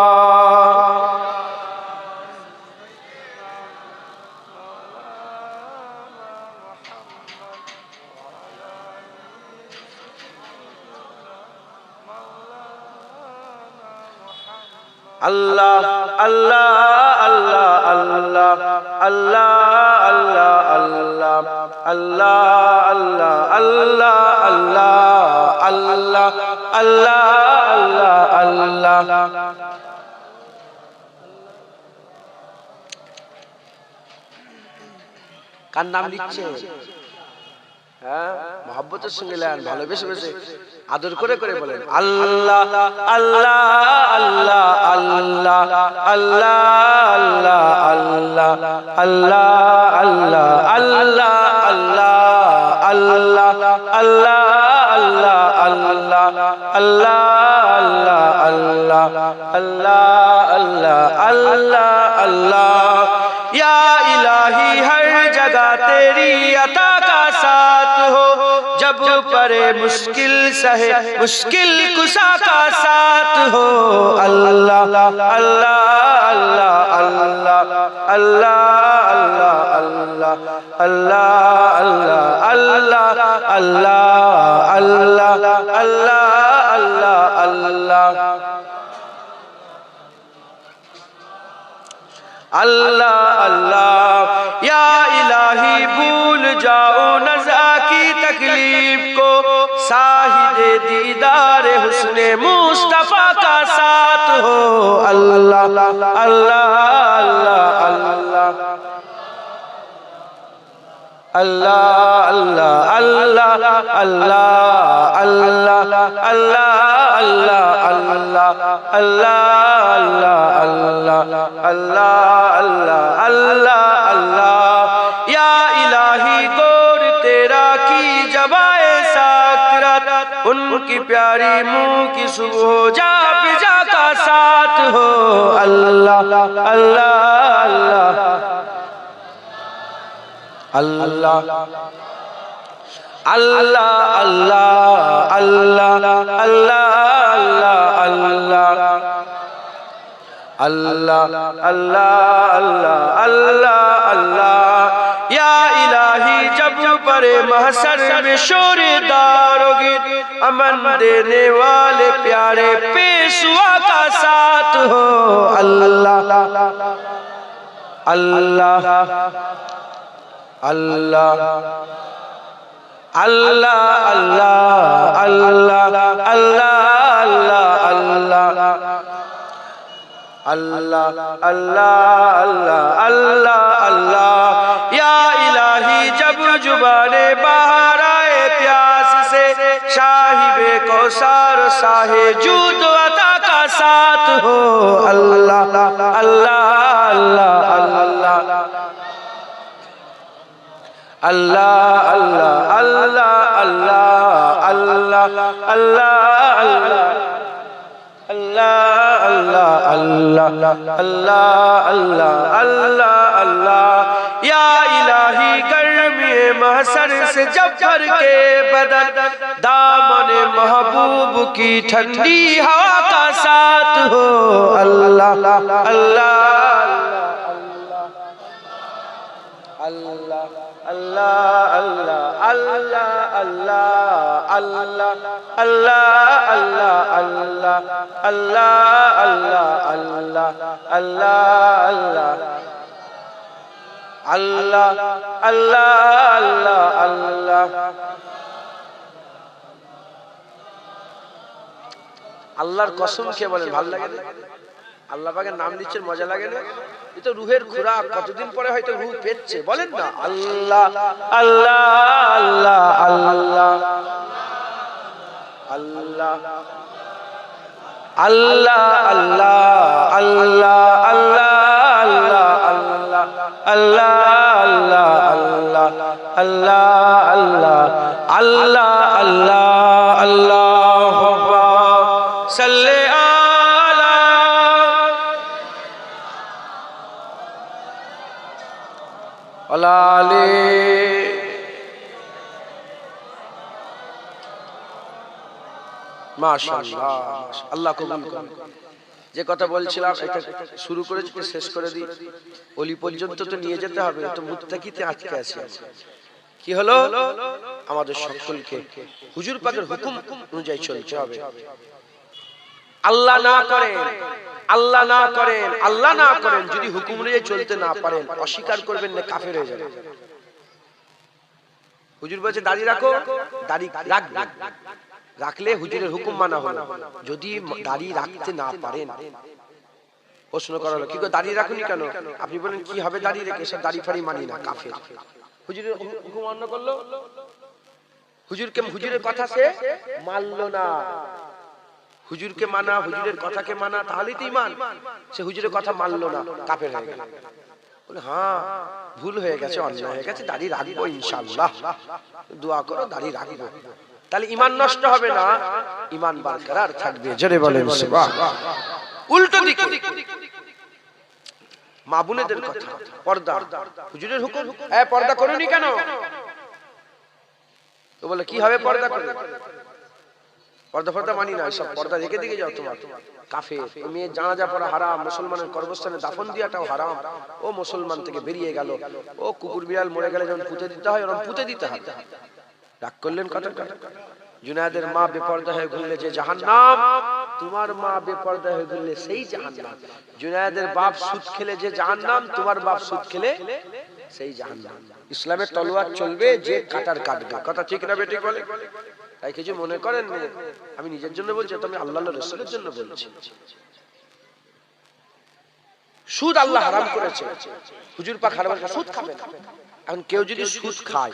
আল্লাহ আল্লাহ আল্লাহ আল্লাহ আল্লাহ আল্লাহ আল্লাহ আল্লাহ আল্লাহ আল্লাহ আল্লাহ আল্লাহ আল্লাহ আল্লাহ। কার নাম লিখছে? হ্যাঁ, মহব্বতের সঙ্গে লেন, ভালোবেসে বেসে আদর করে করে বলেন আল্লাহ আল্লাহ আল্লাহ আল্লাহ আল্লাহ আল্লাহ আল্লাহ আল্লাহ আল্লাহ আল্লাহ আল্লাহ আল্লাহ আল্লাহ আল্লাহ আল্লাহ আল্লাহ আল্লাহ আল্লাহ अल्लाह या इलाही हर जगह तेरी अता का साथ हो जब परे मुश्किल सहे मुश्किल कुशा का साथ हो अल्लाह अल्लाह अल्लाह अल्लाह अल्लाह अल्लाह अल्लाह अल्लाह अल्लाह अल्लाह अल्लाह अल्लाह अल्लाह अल्लाह अल्लाह या इलाही भूल जाओ नज़ा की तकलीफ को साहिदे दीदार हुस्ने मुस्तफा का साथ हो अल्लाह अल्लाह अल्लाह अल्लाह अल्लाह अल्लाह अल्लाह अल्लाह अल्लाह अल्लाह अल्लाह अल्लाह अल्लाह अल्लाह अल्लाह अल्लाह या इलाही गौर तेरा की जबाए साकरत उनकी प्यारी मुँह की सुबह जा पिजा का साथ हो अल्लाह अल्लाह अल्लाह अल्लाह अल्लाह अल्लाह अल्लाह अल्लाह अल्लाह अल्लाह अल्लाह अल्लाह या इलाही जब परे महशर में शोर दारोगी अमन देने वाले प्यारे पेशवा का साथ हो अल्लाह अल्लाह अल्लाह अल्लाह अल्लाह अल्लाह अल्लाह अल्लाह अल्लाह अल्लाह अल्लाह या इलाही जब जुबाने बाहर आए प्यास से शाहिबे कौसार साहे जूद अता का साथ हो अल्लाह अल्लाह अल्लाह अल्लाह अल्लाह अल्लाह अल्लाह अल्लाह अल्लाह अल्लाह अल्लाह अल्लाह अल्लाह अल्लाह अल्लाह अल्लाह या इलाही गर्मी महशर से जब भर के बदन दामन महबूब की ठंडी हवा का साथ हो अल्लाह अल्लाह अल्लाह अल्लाह अल्लाह अल्लाह अल्लाह अल्लाह अल्लाह अल्लाह अल्लाह अल्लाह अल्लाह अल्लाह अल्लाह अल्लाह আল্লাহর কসম খেয়ে বলেন ভালো লাগে না? আল্লাহ পাকের নাম দিচ্ছেন মজা লাগে না? এ তো রুহের খোরাক, কতদিন পরে হয়তো রূহ পেচ্ছে, বলেন না আল্লাহ আল্লাহ আল্লাহ আল্লাহ আল্লাহ আল্লাহ আল্লাহ আল্লাহ আল্লাহ আল্লাহ আল্লাহ আল্লাহ আল্লাহ আল্লাহ আল্লাহ আল্লাহ সাল্লি মাশাআল্লাহ আল্লাহ কবুল করুন। যে কথা বলছিলাম এটা শুরু করেছি শেষ করে দিই, ওলি পর্যন্ত তো নিয়ে যেতে হবে, তো মুত্তাকিতে আটকে আছে। কি হলো? আমাদের সকলকে হুজুর পাকের হুকুম অনুযায়ী চলতে হবে। আল্লাহ না করেন, আল্লাহ না করেন, আল্লাহ না করেন, যদি হুকুম অনুযায়ী চলতে না পারেন অস্বীকার করবেন না, কাফের হয়ে যাবেন। হুজুর বলছে দাড়ি রাখো, দাড়ি রাখবে, রাখলে হুজুরের হুকুম মানা হলো। যদি দাড়ি রাখতে না পারেন, প্রশ্ন করা হলো কি গো দাড়ি রাখুনি কেন? আপনি বলেন কি হবে দাড়ি রেখে, সব দাড়ি ফাড়ি মানি না, কাফের। হুজুরের হুকুম অমান্য করলো, হুজুরের কথা সে মানলো না। হুজুরকে মানা, হুজুরের কথাকে মানা, তাহলেই তো ঈমান। সে হুজুরের কথা মানলো না, কাফের হয়ে গেল। বলে হ্যাঁ ভুল হয়ে গেছে, অন্যায় হয়ে গেছে, দাড়ি রাখবো ইনশাআল্লাহ, দোয়া করো দাড়ি রাখবো। তাহলে ঈমান নষ্ট হবে না, ঈমান বরকরার থাকবে। জোরে বলেন সুবহানাল্লাহ। উল্টো দিকে মা বোনেদের কথা, পর্দা, হুজুরের হুকুম, পর্দা করোনি কেন? তো বলে কি হবে পর্দা করে? পর্দা ফর্দা মানি না, সব পর্দা রেখে দিকে যাও, তোমার কাফের। মেয়ে জানাজা পড়া হারাম, মুসলমানের কর্মস্থানে দাফন দিয়াটাও হারাম। ও মুসলমান থেকে বেরিয়ে গেল, ও কুকুর বিড়াল মরে গেলে যেমন পুঁতে দিতে হয় ওরকম পুঁতে দিতে হবে। রাগ করলেন কথাটা? জুনায়েদের মা বেপর্দা হয়ে ঘুরলে যে জাহান্নাম, তোমার মা বেপর্দা হয়ে ঘুরলে সেই জাহান্নাম। জুনায়েদের বাপ সুদ খেলে যে জাহান্নাম, তোমার বাপ সুদ খেলে সেই জাহান্নাম। ইসলামের তলোয়ার চলবে, যে কাটার কাটবে। কথা ঠিক না বেটি বলে? তাই কিছু মনে করেন না, আমি নিজের জন্য বলছি, তুমি আল্লাহর রাসূলের জন্য বলছি। সুদ আল্লাহ হারাম করেছে, হুজুর পাক হারাম করেছে, সুদ খাবে না। এখন কেউ যদি সুদ খায়,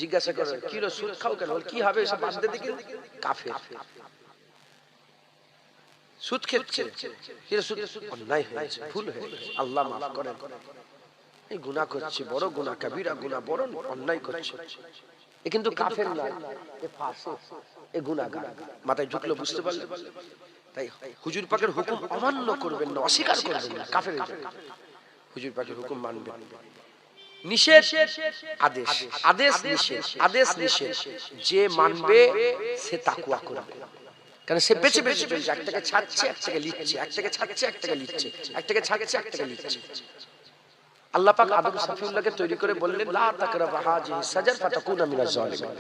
জিজ্ঞাসা করে কি রে সুদ খাও কেন? কি হবে সব বাদ দিয়ে দিকে, কাফের। সুদ খেচ্ছে, কি রে সুদ? অন্যায় হয়েছে, ভুল হয়েছে, আল্লাহ মাফ করেন। এই গুনাহ করছে, বড় গুনাহ, কবিরা গুনাহ, বড় অন্যায় করছে। এ কিন্তু কাফের না, এ ফাসিক, এ গুনাহগার। মাথায় ঢুকলো, বুঝতে পারলেন? তাই হুজুর পাকের হুকুম অমান্য করবেন না, অস্বীকার করবেন না, কাফের হয়ে যাবেন। হুজুর পাকের হুকুম মানবেন। নিষেধ আদেশ, আদেশ নিষেধ, আদেশ নিষেধ, যে মানবে সে তাকওয়া করবে। কারণ সে বেঁচে বেঁচে চলছে, একটাকে ছাড়ছে একটাকে লিখছে, একটাকে ছাড়ছে একটাকে লিখছে, একটাকে ছাড়ছে একটাকে লিখছে। আল্লাহ পাক আদম সফিউল্লাহকে তৈরি করে বললেন লা তাকরাবা হাযিহি সাজার ফাতাকুনা মিনাজ জালিমিন।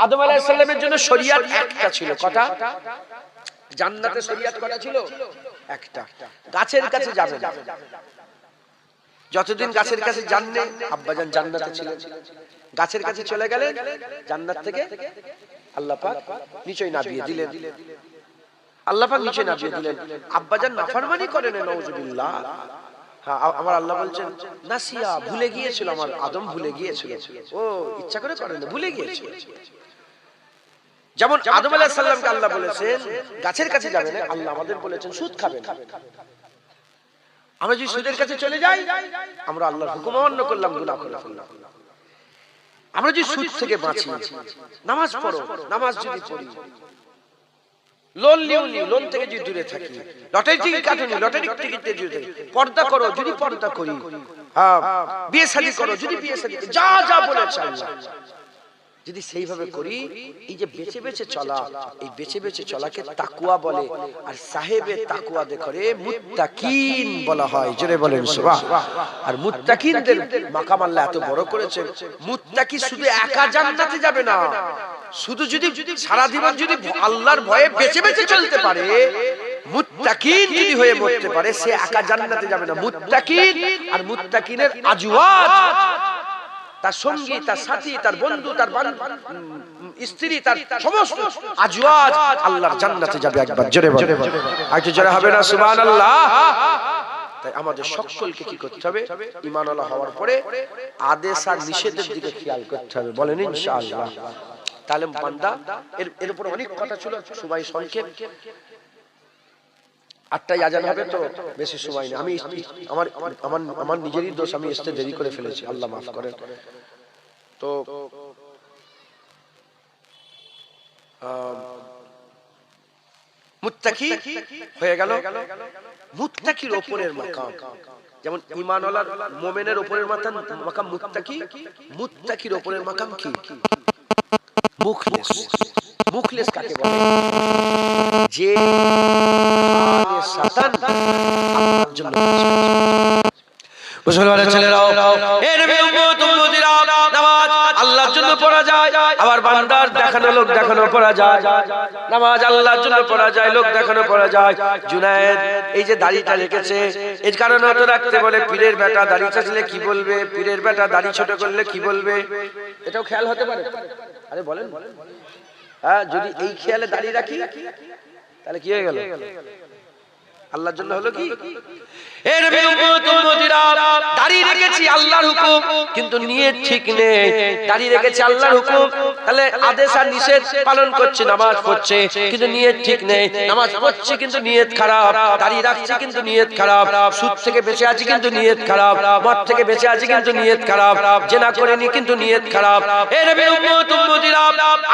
আদম আলাইহিস সালামের জন্য শরীয়ত একটা ছিল, কটা? জান্নাতে শরীয়ত কটা ছিল? একটা। গাছের কাছে যাবে না, যতদিন গাছের কাছে যাননি, আব্বাজান জান্নাতে ছিলেন, গাছের কাছে চলে গেলেন, জান্নাত থেকে আল্লাহ পাক নিচে নামিয়ে দিলেন। আল্লাহ পাক নিচে নামিয়ে দিলেন, আব্বাজান নাফরমানি করেন, নাউজুবিল্লাহ। হ্যাঁ, আমার আল্লাহ বলছেন নাসিয়া, ভুলে গিয়েছিল, আমার আদম ভুলে গিয়েছিল, ও ইচ্ছা করে করেন, ভুলে গিয়েছিল। যেমন আদম আলাইহিস সালামকে আল্লাহ বলেছেন গাছের কাছে যাবে না, আল্লাহ আমাদের বলেছেন সুদ খাবে না। আমরা যদি সুদের কাছে চলে যাই, আমরা আল্লাহর হুকুম অমান্য করলাম, গুনাহ করে ফেললাম। আমরা যদি সুদ থেকে বাঁচি, নামাজ পড়ো, নামাজ যদি পড়ি, লোন লিওনি, লোন থেকে যদি দূরে থাকি, লটারি টিকিট কাটুনি, লটারি টিকিট থেকে দূরে থাকি, পর্দা করো যদি পর্দা করি, হ্যাঁ বিয়ে শাদী করো যদি বিয়ে শাদী, যা যা বলেছে আল্লাহ যদি সেইভাবে করি, এই যে বেঁচে বেঁচে চলা, এই বেঁচে বেঁচে চলাকে তাকওয়া বলে। আর সাহেবে তাকওয়া দেখরে মুত্তাকিন বলা হয়। জোরে বলেন সুবহানাল্লাহ। আর মুত্তাকিনদের মাকাম আল্লাহ এত বড় করেছেন, মুত্তাকি শুধু একা জান্নাতে যাবে না, শুধু যদি সারা জীবন যদি আল্লাহর ভয়ে বেঁচে বেঁচে চলতে পারে, মুত্তাকিন যদি হয়ে মরতে পারে, সে একা জান্নাতে যাবে না। মুত্তাকিন আর মুত্তাকিনের আজওয়াজ, তার সঙ্গী, তার সাথী, তার বন্ধু, তার স্ত্রী, তার সমস্ত আজওয়াজ আল্লাহর জান্নাতে যাবে। একবার জোরে বলেন, একটু জোরে হবে না সুবহানাল্লাহ? তাই আমাদের সকলকে কি করতে হবে? ঈমানওয়ালা হওয়ার পরে আদেশ আর নিষেধের দিকে খেয়াল করতে হবে। বলেন ইনশাআল্লাহ। তাহলে বান্দা, এর উপর অনেক কথা ছিল, সবাই সংক্ষেপ। 8টায় আজান হবে, তো বেশি সময় নেই। আমি আমার নিজেরই দোষ, আমি আসতে দেরি করে ফেলেছি, আল্লাহ মাফ করেন। তো মুত্তাকি হয়ে গেল, মুত্তাকির উপরের মাকাম, যেমন ঈমানওয়ালার মুমিনের উপরের মাকাম মুত্তাকি, মুত্তাকির উপরের মাকাম কি? মুখলেস। মুখলেস কাকে বলে? যে খালিসাতান আল্লাহর জন্য। মুসলমানের ছেলেরাও, হে নবী উম্মত উম্মতিরা, নামাজ আল্লাহর জন্য পড়া যায়, আবার বান্দার দেখা দেখানো লোক দেখানো পড়া যায়, নামাজ আল্লাহর জন্য পড়া যায়, লোক দেখানো পড়া যায়। জুনায়েদ এই যে দাড়িটা রেখেছে এর কারণে তো রাখতে বলে পীরের বেটা দাড়ি চাচলে কি বলবে, পীরের বেটা দাড়ি ছোট করলে কি বলবে, এটাও খেয়াল হতে পারে। আরে বলেন, হ্যাঁ যদি এই খেয়ালে দাড়ি রাখি তাহলে কি হয়ে গেল? আল্লাহর জন্য হলো কি? এ নবীর উম্মত উম্মতিরা, দাড়ি রেখেছি আল্লাহর হুকুম কিন্তু নিয়ত ঠিক নেই। দাড়ি রেখেছি আল্লাহর হুকুম, তাহলে আদেশ আর নিষেধ পালন করছে, নামাজ পড়ছে কিন্তু নিয়ত ঠিক নেই, নামাজ পড়ছে কিন্তু নিয়ত খারাপ, দাড়ি রাখছে কিন্তু নিয়ত খারাপ, সুদ থেকে বেঁচে আছি কিন্তু নিয়ত খারাপ, মদ থেকে বেঁচে আছি কিন্তু নিয়ত খারাপ, জিনা করিনি কিন্তু নিয়ত খারাপ। এ নবীর উম্মত উম্মতিরা,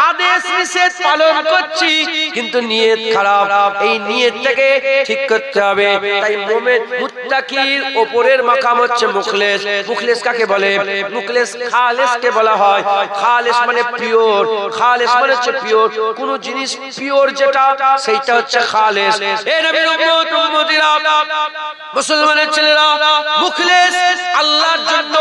আদেশ নিষেধ পালন করছি কিন্তু নিয়ত খারাপ, এই নিয়তটাকে ঠিক করতে হবে। তাই মুমিন মুত্তাকির উপরের মাকাম হচ্ছে মুখলেস। মুখলেস কাকে বলে? মুখলেস খালেস কে বলা হয়। খালেস মানে পিওর, খালেস মানে হচ্ছে পিওর, কোন জিনিস পিওর যেটা সেইটা হচ্ছে খালেস। এ নবীর উম্মত উম্মতিরা, মুসলমানের ছেলেরা, মুখলেস আল্লাহর জন্য,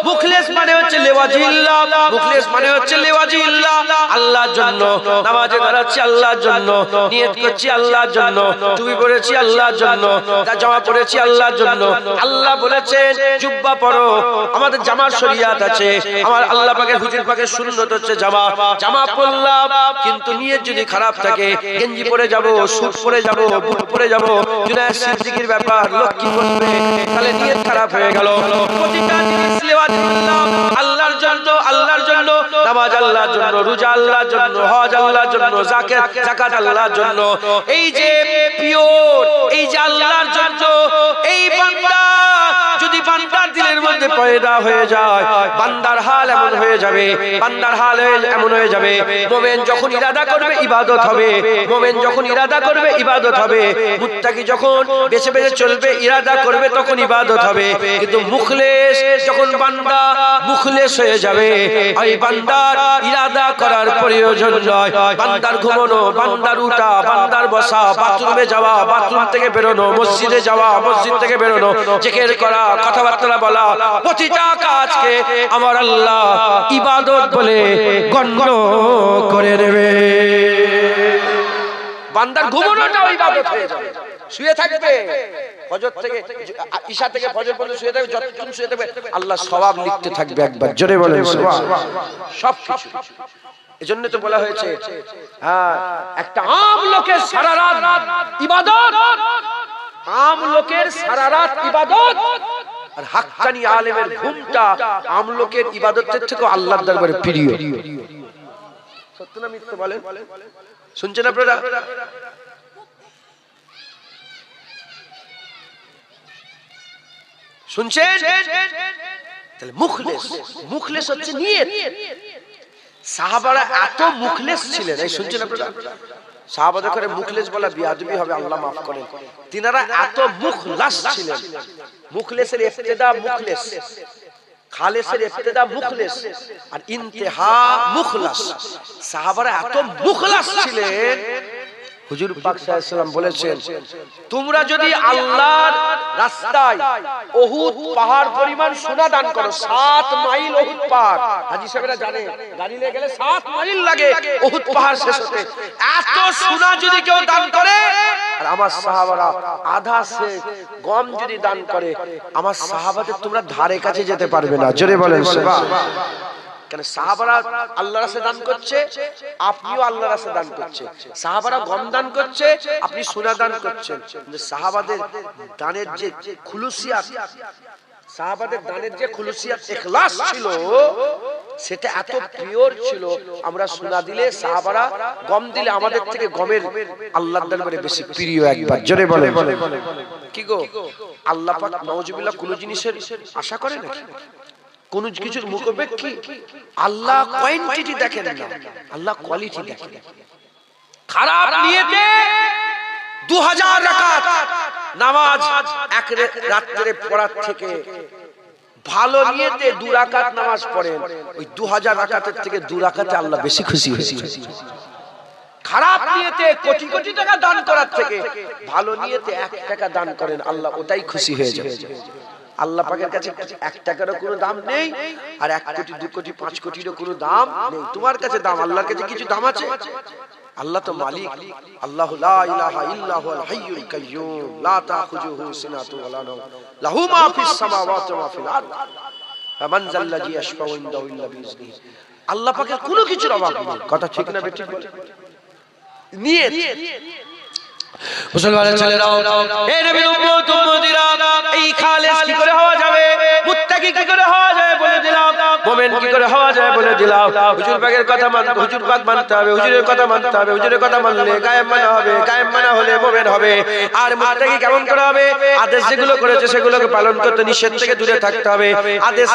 মুখলেস মানে হচ্ছে লিওয়াজিল্লাহ, মুখলেস মানে হচ্ছে লিওয়াজিল্লাহ, আল্লাহর জন্য। নামাজে দাঁড়াচ্ছি আল্লাহর জন্য, নিয়ত করছি আল্লাহর জন্য, টুপি পরেছি আল্লাহর জন্য, জামা পরেছি আল্লাহর জন্য। আল্লাহ বলেছেন জুব্বা পরো, আমাদের জামার শরিয়াত আছে, আমার আল্লাহ পাকের হুজুর পাকের সুন্নাত হচ্ছে জামা। জামা পরলাম কিন্তু নিয়ত যদি খারাপ থাকে, গেঞ্জি পরে যাব, স্যুট পরে যাব, বুট পরে যাব, জুনায়েদ সিদ্দিকীর ব্যাপার, লোক কি বলবে, তাহলে নিয়ত খারাপ হয়ে গেল। প্রতিটা জিনিস লিওয়াজিল্লাহ, আল্লাহর জন্য, আল্লাহর জন্য, নামাজ আল্লাহর জন্য, রোজা আল্লাহর জন্য, হজ আল্লাহর জন্য, যাকাত আল্লাহর জন্য। এই যে পিওর, এই যে আল্লাহর জন্য, এই বান্দা যদি বান্দার দিলের মধ্যে পয়দা হয়ে যায়, বান্দার হাল এমন হয়ে যাবে, বান্দার হাল এমন হয়ে যাবে। মুমিন যখন ইরাদা করবে ইবাদত হবে, মুমিন যখন ইরাদা করবে ইবাদত হবে, মুত্তাকি যখন বেঁচে বেঁচে চলবে ইরাদা করবে তখন ইবাদত হবে। কিন্তু মুখলেস যখন বান্দা মুখলেস হয়ে যাবে, ওই বান্দার ইরাদা করার প্রয়োজন নয়। বান্দার ঘুমানো, বান্দার উঠা, বান্দার বসা, বাথরুমে যাওয়া, বাথরুম থেকে বেরোনো, মসজিদে যাওয়া, মসজিদ থেকে বেরোনো, জিকির করা, কথাবার্তা বলা, প্রতিটা কাজকে আমার আল্লাহ ইবাদত বলে গণ্য করে নেবে। বান্দার ঘুমানোটাও ইবাদত হয়ে যাবে। শুয়ে থাকবে ফজর থেকে ঈশা থেকে ফজর পর্যন্ত শুয়ে থাকবে, যতক্ষণ শুয়ে থাকবে আল্লাহ সওয়াব লিখতে থাকবে। একবার জোরে বলেন সুবহানাল্লাহ। সব কিছু এজন্য তো বলা হয়েছে, হ্যাঁ একটা আম লোকের সারা রাত ইবাদত, আম লোকের সারা রাত ইবাদত, আর হাক্কানি আলেমের ঘুমটা আম লোকের ইবাদতের থেকে আল্লাহর দরবারে প্রিয়। সত্য না মিথ্যা বলেন? শুনছেন আপনারা? শুনছেন? তাহলে মুখলেস, মুখলেস হচ্ছে নিয়ত। সাহাবারা এত মুখলেস ছিলেন, এই শুনছেন আপনারা? সাহাবাদের করে মুখলেস বলা বিয়াদবি হবে, আল্লাহ মাফ করেন। তিনারা এত মুখলাস ছিলেন। মুখলেসের ইফতিদা মুখলেস, খালেসের ইফতিদা মুখলেস আর ইন্তেহা মুখলাস। সাহাবারা এত মুখলাস ছিলেন, হুজুর পাক সাল্লাল্লাহু আলাইহি ওয়াসাল্লাম বলেছেন, তোমরা যদি আল্লাহর রাস্তায় উহুদ পাহাড় পরিমাণ সোনা দান করো, 7 মাইল উহুদ পাহাড়, হাজী সাহেবরা জানে গাড়ি নিয়ে গেলে 7 মাইল লাগে উহুদ পাহাড় শেষ হতে, এত সোনা যদি কেউ দান করে, আর আমার সাহাবারা আধা সে গম যদি দান করে, আমার সাহাবাদের তোমরা ধারে কাছে যেতে পারবে না। জোরে বলেন সুবহানাল্লাহ। কেন সাহাবারা আল্লাহর রাস্তায় দান করছে, আপনিও আল্লাহর রাস্তায় দান করছে। সাহাবারা গম দান করছে, আপনি সোনা দান করছেন। সাহাবাদের দানের যে খুলুসিয়াত, সাহাবাদের দানের যে খুলুসিয়াত ইখলাস ছিল, সেটা এত পিওর ছিল। আমরা সোনা দিলে, সাহাবারা গম দিলে আমাদের থেকে গমের আল্লাহর দরবারে বেশি প্রিয়। একবার জোরে বলেন কি গো? আল্লাহ পাক নাউজুবিল্লাহ কোন জিনিসের আশা করে নাকি? কোন কিছুর মুখোপেক্ষী? আল্লাহ কোয়ান্টিটি দেখেন না, আল্লাহ কোয়ালিটি দেখেন। খারাপ নিয়তে 2000 রাকাত নামাজ এক রাতে পড়ার থেকে ভালো নিয়তে 2 রাকাত নামাজ পড়েন, ওই 2000 রাকাতের থেকে 2 রাকাতে আল্লাহ বেশি খুশি হয়েছে। খারাপ নিয়তে কোটি কোটি টাকা দান করার থেকে ভালো নিয়তে 1 টাকা দান করেন, আল্লাহ ওটাই খুশি হয়ে যাবে। আল্লাহ পাকের কাছে 1 টাকারও কোনো দাম নেই, আর 1 কোটি 2 কোটি 5 কোটিরও কোনো দাম নেই। তোমার কাছে দাম, আল্লাহর কাছে কিছু দাম আছে? আল্লাহ তো মালিক। আল্লাহু লা ইলাহা ইল্লা হুয়াল হাইয়ুল কাইয়্যুম লা তাখুযুহু সিনাতুন ওয়ালা নাওম লাহু মা ফিস সামাওয়াতি ওয়া ফিল আরদ ফামান যাল্লাযী ইয়াশফাউ ইনদাহু ইল্লা বিইজনিহি। আল্লাহ পাকের কোনো কিছুর অভাব নেই। কথা ঠিক না বেঠিক? নিয়ত। মুসলমানের ছেলেরাও, হে নবীর উম্মত উম্মতিরা, এই খালেস কি করে হওয়া যাবে, মুত্তাকি কি করে হওয়া যায় বলে দিলাম, মুমিন কি করে হওয়া যায় বলে দিলাম। হুজুর পাকের কথা মানতে, হুজুর পাক মানতে হবে, হুজুরের কথা মানতে হবে, হুজুরের কথা মানলে গায়েব মানা হবে, গায়েব মানা হলে মুমিন হবে। আর মুত্তাকি কেমন করে হবে? আদেশ যেগুলো করেছে সেগুলোকে পালন করতে, নিষেধ থেকে দূরে থাকতে হবে। আদেশ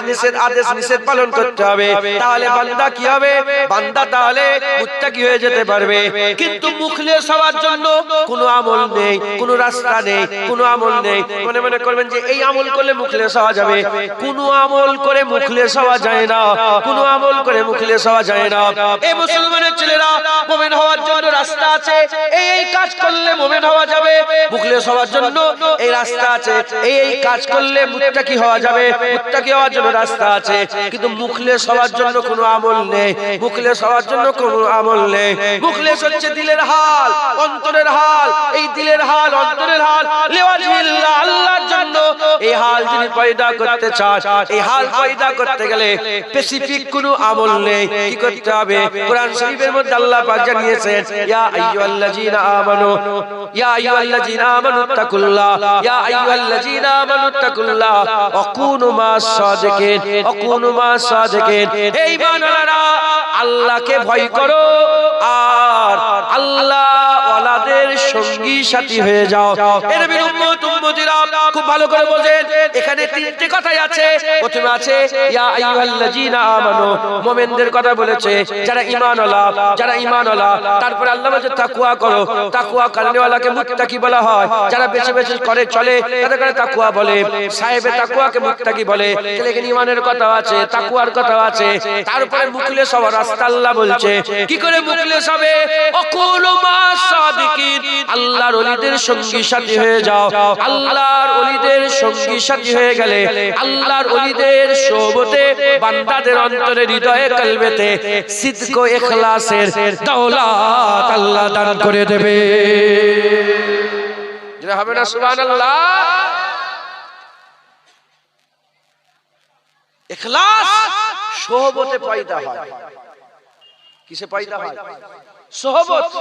নিষেধ পালন করতে হবে। তাহলে বান্দা কি হবে? বান্দা তাহলে মুত্তাকি হয়ে যেতে পারবে। কিন্তু মুখলেস হওয়ার জন্য কোনো আমল নেই, কোনো রাস্তা নেই, কোনো আমল নেই। মনে মনে করবেন যে এই আমল করলে মুখলেস হওয়া যাবে। কোনো আমল করে মুখলেস হওয়া যায় না, কোনো আমল করে মুখলেস হওয়া যায় না। এই মুসলমানের ছেলেরা, মুমিন হওয়ার জন্য রাস্তা আছে, এই কাজ করলে মুমিন হওয়া যাবে। মুখলেস হওয়ার জন্য এই রাস্তা আছে, এই কাজ করলে মুত্তাকি হওয়া যাবে। মুত্তাকি হওয়ার জন্য রাস্তা আছে, কিন্তু মুখলেস হওয়ার জন্য কোনো আমল নেই। মুখলেস হওয়ার জন্য কোনো আমল নেই। মুখলেস হচ্ছে দিলের হাল, অন্তরের হাল। এই দিলের হাল, অন্তরের হাল লিওয়াজিল্লাহ, আল্লাহর জন্য এই হাল যিনি পয়দা করতে চান, এই হাল পয়দা করতে গেলে স্পেসিফিক কোনো আমল নেই। কি করতে হবে? কোরআন শরীফের মধ্যে আল্লাহ পাক জানিয়েছেন, ইয়া আইয়ুহাল্লাযীনা আমানু, ইয়া আইয়ুহাল্লাযীনা আমানুত্তাকুল্লাহ, ইয়া আইয়ুহাল্লাযীনা আমানুত্তাকুল্লাহ ওয়া কুনু মাস সাদিকিন, ওয়া কুনু মাস সাদিকিন। হে ঈমানওয়ালারা, আল্লাহকে ভয় করো আর আল্লাহ ওয়ালাদের সঙ্গী সাথী হয়ে যাও। এর নবীর উম্মত উম্মতিরা খুব ভালো করে বোঝেন, এখানে তিনটি কথাই আছে। প্রথমে আছে ইয়া আইয়ুহাল্লাযীনা আমানু, মুমিনদের কথা বলেছে, যারা ঈমানওয়ালা, যারা ঈমানওয়ালা। তারপর আল্লাহ বলেছে তাকওয়া করো, তাকওয়া করনেওয়ালাকে মুত্তাকি বলা হয়। যারা বেশি বেশি করে চলে তাদেরকে তাকওয়া বলে, সাহেবে তাকওয়াকে মুত্তাকি বলে। এখানে ঈমানের কথা আছে, তাকওয়ার কথা আছে। তারপরে মুখলেস হওয়ার রাস্তা আল্লাহ বলছে। কি করে মুখলেস হবে? অকুলু মাস সাদিকিন, আল্লাহর ওলিদের সঙ্গী সাথী হয়ে যাও। আল্লাহর ওলিদের সঙ্গী সাথী হয়ে গেলে আল্লাহর ওলিদের সোহবতে বান্দাদের অন্তরে, হৃদয়ে, কলবেতে সিদক ও ইখলাসের দৌলত আল্লাহ দান করে দেবে। যেটা হবে না সুবহানাল্লাহ। ইখলাস সোহবতে পয়দা হয়। কিসে পয়দা হয়? সোহবত।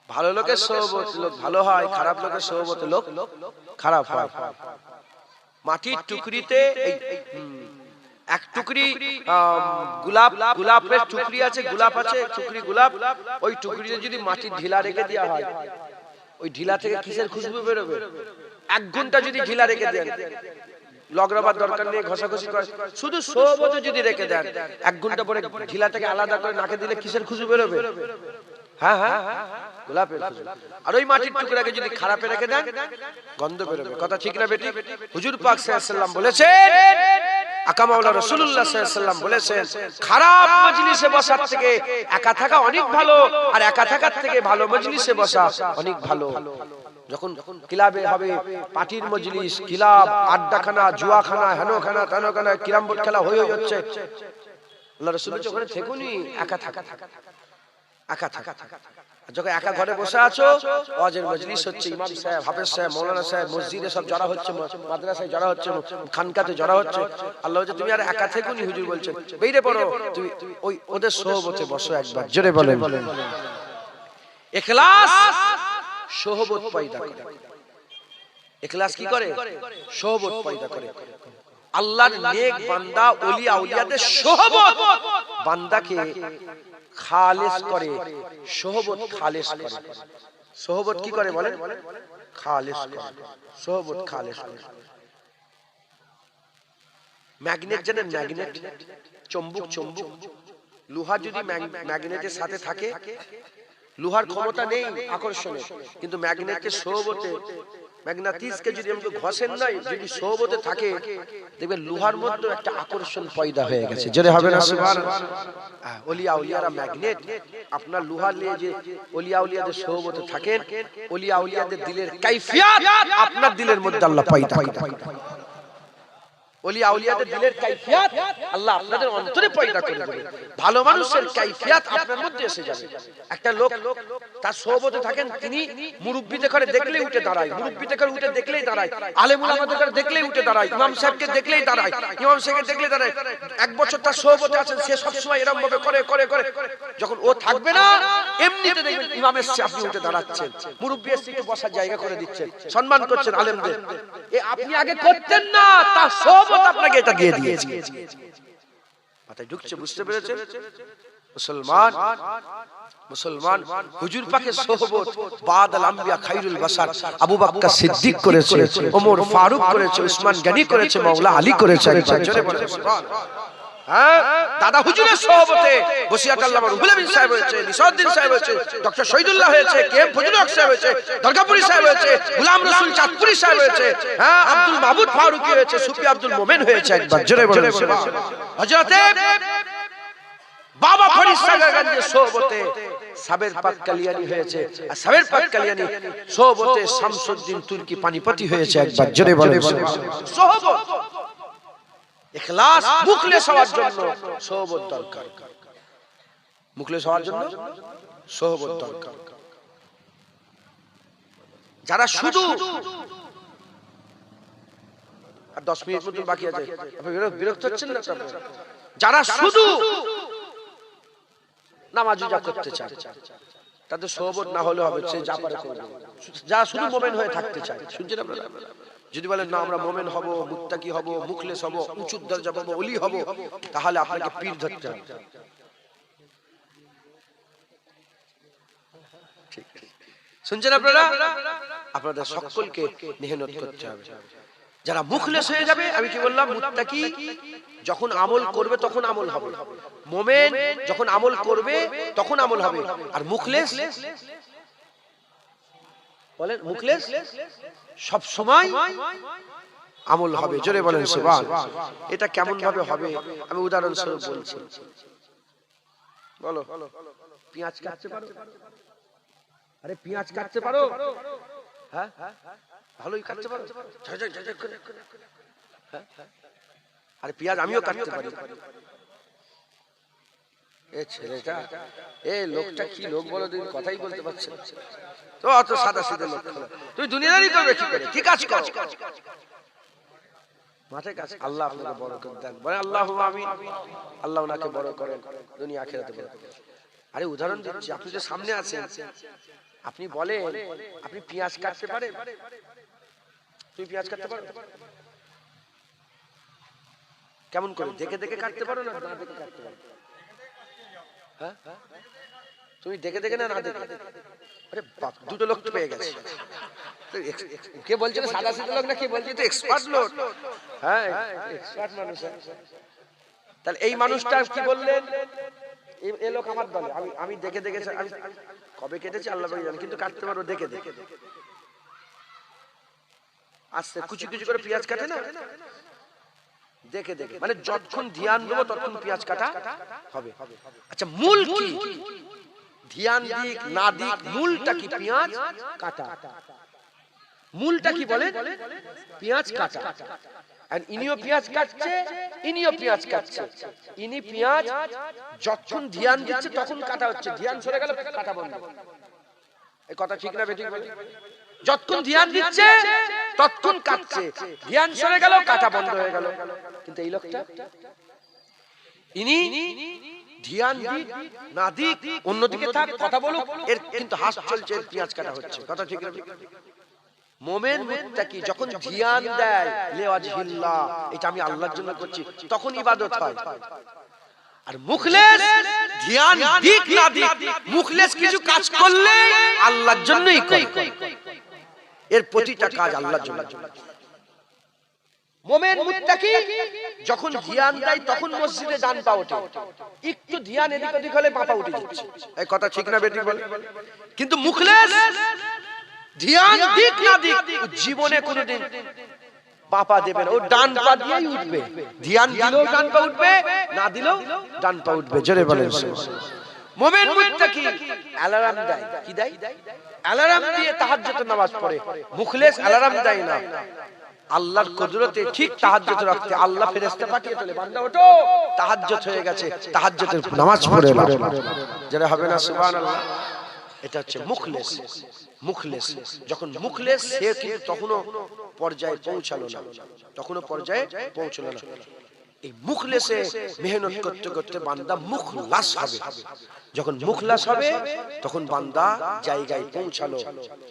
ভালো লোকের সোহবত লোক ভালো হয়, খারাপ লোকের সোহবত লোক খারাপ হয়। মাটির টুকরিতে এক টুকরি গোলাপের টুকরি আছে, গোলাপ আছে, টুকরি গোলাপ। ওই টুকরিতে যদি মাটির ঢিলা রেখে দেওয়া হয়, ওই ঢিলা থেকে কিসের খুশবু বেরোবে? 1 ঘন্টা যদি ঢিলা রেখে দেন, লগরাবার দরকার নেই, ঘষাঘষি করে, শুধু সোহবতে যদি রেখে দেন, 1 ঘন্টা পরে ঢিলা থেকে আলাদা করে নাকে দিলে কিসের খুশবু বেরোবে? হ্যাঁ হ্যাঁ, গোলাপের খুশবু। আর ওই মাটির টুকরাকে যদি খারাপে রেখে দেন, গন্ধ বেরোবে। কথা ঠিক না বেটি? হুজুর পাক সাল্লাল্লাহু আলাইহি ওয়াসাল্লাম বলেছেন, আকা মাওলা রাসূলুল্লাহ সাল্লাল্লাহু আলাইহি ওয়াসাল্লাম বলেছেন, খারাপ মজলিসে বসার থেকে একা থাকা অনেক ভালো, আর একা থাকার থেকে ভালো মজলিসে বসা অনেক ভালো। যখন ক্লাবে হবে পার্টির মজলিস, ক্লাব, আড্ডাখানা, জুয়াখানা, হেনখানা, তেনখানা, ক্যারাম বোর্ড খেলা হয়ে যাচ্ছে, আল্লাহ রাসূল বলেছেন ওখানে থেকুনি, একা থাকা, একা থাকা। যখন একা ঘরে বসে আছো, ওয়াজের মজলিস হচ্ছে, ইমাম সাহেব, হাফেজ সাহেব, মাওলানা সাহেব, মসজিদে সব জড়া হচ্ছে, মাদ্রাসায় জড়া হচ্ছে, খানকাতে জড়া হচ্ছে, আল্লাহ বলছে তুমি আর একা থেকুনি। হুজুর বলছেন বেরিয়ে পড়ো, তুমি ওই ওদের সোহবতে বসো একবার। জোরে বলেন। ইখলাস সোহবত পয়দা করে। ইখলাস কি করে? সোহবত পয়দা করে। আল্লাহর নেক বান্দা, ওলি আউলিয়াদের সোহবত বান্দাকে খালেস করে, সোহবত খালেস করে। সোহবত কি করে বলেন? খালেস করে, সোহবত খালেস করে। ম্যাগনেট জানেন? ম্যাগনেট, চুম্বক, চুম্বক, লোহা যদি ম্যাগনেটের সাথে থাকে লোহার ক্ষমতা নেই আকর্ষণে, কিন্তু ম্যাগনেটের সোহবতে, ম্যাগনেটিসকে যদি আপনি ঘষেন নাই, যদি সোহবতে থাকে, দেখবেন লোহার মধ্যে একটা আকর্ষণ পয়দা হয়ে গেছে। জোরে হবে না সুবহানাল্লাহ? ওলিয়া উলিয়ারা ম্যাগনেট। আপনার লোহা নিয়ে যে ওলিয়া উলিয়াদের সোহবতে থাকেন, ওলিয়া উলিয়াদের দিলের কাইফিয়াত আপনার দিলের মধ্যে আল্লাহ পয়দা করে। ওলিয়া উলিয়াদের দিলের কাইফিয়াত আল্লাহ আপনাদের অন্তরে পয়দা করে দেবে। ভালো মানুষের কাইফিয়াত আপনার মধ্যে এসে যাবে। একটা লোক তার সোহবতে থাকেন, তিনি মুরব্বিদের ঘরে দেখলেই উঠে দাঁড়ায়, মুরব্বিদের ঘরে উঠে দেখলেই দাঁড়ায়, আলেম উলামাদের ঘরে দেখলেই উঠে দাঁড়ায়, ইমাম সাহেবকে দেখলেই দাঁড়ায়, ইমাম সাহেবকে দেখলেই দাঁড়ায়। এক বছর তার সোহবতে আছেন, সে সব সময় এরকম ভাবে করে করে করে, যখন ও থাকবে না এমনিতে দেখবেন ইমাম এসে আপনি উঠে দাঁড়াচ্ছেন, মুরব্বি এসে একটু বসার জায়গা করে দিচ্ছেন, সম্মান করছেন আলেমদের। এ আপনি আগে করতেন না, তার সোহবত আপনাকে এটা দিয়ে দিয়েছে। মাথায় ঢুকছে? বুঝতে পেরেছেন? মুসলমান হুজুর পাকের সোহবত বাদাল আম্বিয়া খায়রুল বাশার আবু বকর সিদ্দিক করেছে, ওমর ফারুক করেছে, উসমান গনি করেছে, মাওলা আলী করেছে। জোরে বলেন সুবহানাল্লাহ। হ্যাঁ, দাদা হুজুরের সোহবতে বসিয়াত আল্লামা রুহুল আমিন সাহেব হয়েছে, নিসাউদ্দিন সাহেব হয়েছে, ডক্টর শহীদুল্লাহ হয়েছে, কে এম ফজলুল হক সাহেব হয়েছে, দরগাপুরি সাহেব হয়েছে, গোলাম রসুল চাঁদপুরি সাহেব হয়েছে, হ্যাঁ, আব্দুল মাহমুদ ফারুকি হয়েছে, সুফি আব্দুল মোমেন হয়েছে। একবার জোরে বলেন সুবহানাল্লাহ। হযরতে বাবা ফরিদ সাগরগঞ্জের সোহবতে সাবের পাক কালিয়ানি হয়েছে, আর সাবের পাক কালিয়ানি সোহবতে শামসুদ্দিন তুর্কি পানিপতি হয়েছে। একবার জোরে বলেন সুবহানাল্লাহ। সোহবত ইখলাস, মুখলেস হওয়ার জন্য সোহবত দরকার, মুখলেস হওয়ার জন্য সোহবত দরকার। যারা শুধু, আর 10 মিনিট মতো বাকি আছে, আপনি বিরক্ত হচ্ছেন না? যারা শুধু নামাজ রোজা করতে চায়, তাদের সোহবত না হলে হবে, সে যা পারে করবে। যারা শুধু মুমিন হয়ে থাকতে চায়, শুনছেন আপনারা? যদি বলেন না আমরা মুমিন হব, মুত্তাকি হব, মুখলেস হব, উঁচু দরজা পাবো, ওলি হব, তাহলে আপনাকে পীর ধরতে হবে। ঠিক শুনছেন আপনারা? আপনাদের সকলকে মেহনত করতে হবে। যারা মুখলেস হয়ে যাবে, আমি কি বললাম, মুত্তাকি যখন আমল করবে তখন আমল হবে, মুমিন যখন আমল করবে তখন আমল হবে, আর মুখলেস বলেন, মুখলেস সব সময় আমল হবে। জোরে বলেন সুবহানাল্লাহ। এটা কেমন ভাবে হবে আমি উদাহরণ স্বরূপ বলছি। বলো, পেঁয়াজ কাটতে পারো? আরে পেঁয়াজ কাটতে পারো? হ্যাঁ, ভালোই কাটতে পারো, আরে পেঁয়াজ আমিও কাটতে পারি। এ ছেলেটা, এ লোকটা কি লোক বলো, তুমি কথাই বলতে পারছো তো, অত সাদা সিধে লোক, তুমি দুনিয়াদারি করবে কি করে? কি কাজ করো? মাথায় কাজ। আল্লাহ আপনাকে বড় করে দেন, বলে আল্লাহুম্মা আমিন। আল্লাহ ওনাকে বড় করেন, দুনিয়া আখিরাতে বড় করেন। আরে উদাহরণ দিচ্ছি, আপনি যে সামনে আছেন, আপনি বলেন আপনি পেঁয়াজ কাটতে পারেন? তুমি পেঁয়াজ কাটতে পারো? কেমন করে? দেখে দেখে কাটতে পারো না না দেখে কাটতে পারো? হ্যাঁ, তুমি দেখে দেখে না না দেখে? আরে বাপ, দুটো লোক তো পেয়ে গেছে। কে বলছে সাদা সিধে লোক, না কে বলছে তো এক্সপার্ট লোক? হ্যাঁ, এক্সপার্ট মানুষ। তাহলে এই মানুষটা কি বললেন, এই লোক আমার দলে, আমি দেখে দেখে, আমি কবে কেটেছি আল্লাহ পাক জানে, কিন্তু কাটতে পারবো দেখে দেখে। আস্তে কুচি কুচি করে পেঁয়াজ কাটে না দেখে দেখে, মানে যতক্ষণ ধ্যান দেবো ততক্ষণ পেঁয়াজ কাটা হবে। আচ্ছা, মূল কি? ধ্যান দিক না দিক, মূলটা কি? পেঁয়াজ কাটা। মূলটা কি বলে? পেঁয়াজ কাটা। আর ইনিও পেঁয়াজ কাটছে, ইনিও পেঁয়াজ কাটছে। ইনি পেঁয়াজ যখন ধ্যান দিচ্ছে তখন কাটা হচ্ছে, ধ্যান সরে গেল কাটা বন্ধ। এই কথা ঠিক না বেঠিক বলে? যতক্ষণ ধ্যান দিচ্ছে ততক্ষণ কাটছে, ধ্যান সরে গেল কাটা বন্ধ হয়ে গেল। কিন্তু এই লোকটা, ইনি ধ্যান দিক না দিক, অন্যদিকে থাক, কথা বলুক, এর কিন্তু হাত চলছে, এর পেঁয়াজ কাটা হচ্ছে। কথা ঠিক না? মুমিন মুত্তাকি যখন ধ্যান দেয়, লিওয়াজহিল্লাহ, এটা আমি আল্লাহর জন্য করছি, তখন ইবাদত হয়। আর মুখলেস ধ্যান দিক না দিক, মুখলেস কিছু কাজ করলে আল্লাহর জন্যই করে, এর প্রতিটা কাজ আল্লাহর জন্য। মুমিন মুত্তাকি যখন ধ্যান দেয় তখন মসজিদে ডান পা ওঠে, একটু ধ্যান এদিক ওদিক হলে পা উঠে যাচ্ছে। এই কথা ঠিক না বেটি বলে? কিন্তু মুখলেস ধ্যান দিক না দিক জীবনে কোনোদিন পা দেবে না, ও ডান পা দিয়েই উঠবে। ধ্যান দিলেও ডান পা উঠবে, না দিলেও ডান পা উঠবে। জোরে বলেন। মুমিন মুত্তাকি অ্যালার্ম দেয়, কি দেয়? অ্যালার্ম দিয়ে তাহাজ্জুদের নামাজ পড়ে। মুখলেস অ্যালার্ম দেয় না, আল্লাহর কুদরতে ঠিক তাহাজ্জুদ রাখতে আল্লাহ ফেরেশতা পাঠিয়ে তোলে, বান্দা ওঠো তাহাজ্জুদ হয়ে গেছে, তাহাজ্জুদের নামাজ পড়ে যারা হবে না সুবহানাল্লাহ। এটা হচ্ছে মুখলেস। মুখলেস যখন মুখলেস সে কিন্তু তখনও পর্যায়ে পৌঁছালো না, তখনও পর্যায়ে পৌঁছালো না। এই মুখলেসে মেহনত করতে করতে বান্দা মুখলাস হবে। যখন মুখলাস হবে তখন বান্দা জায়গায় পৌঁছালো।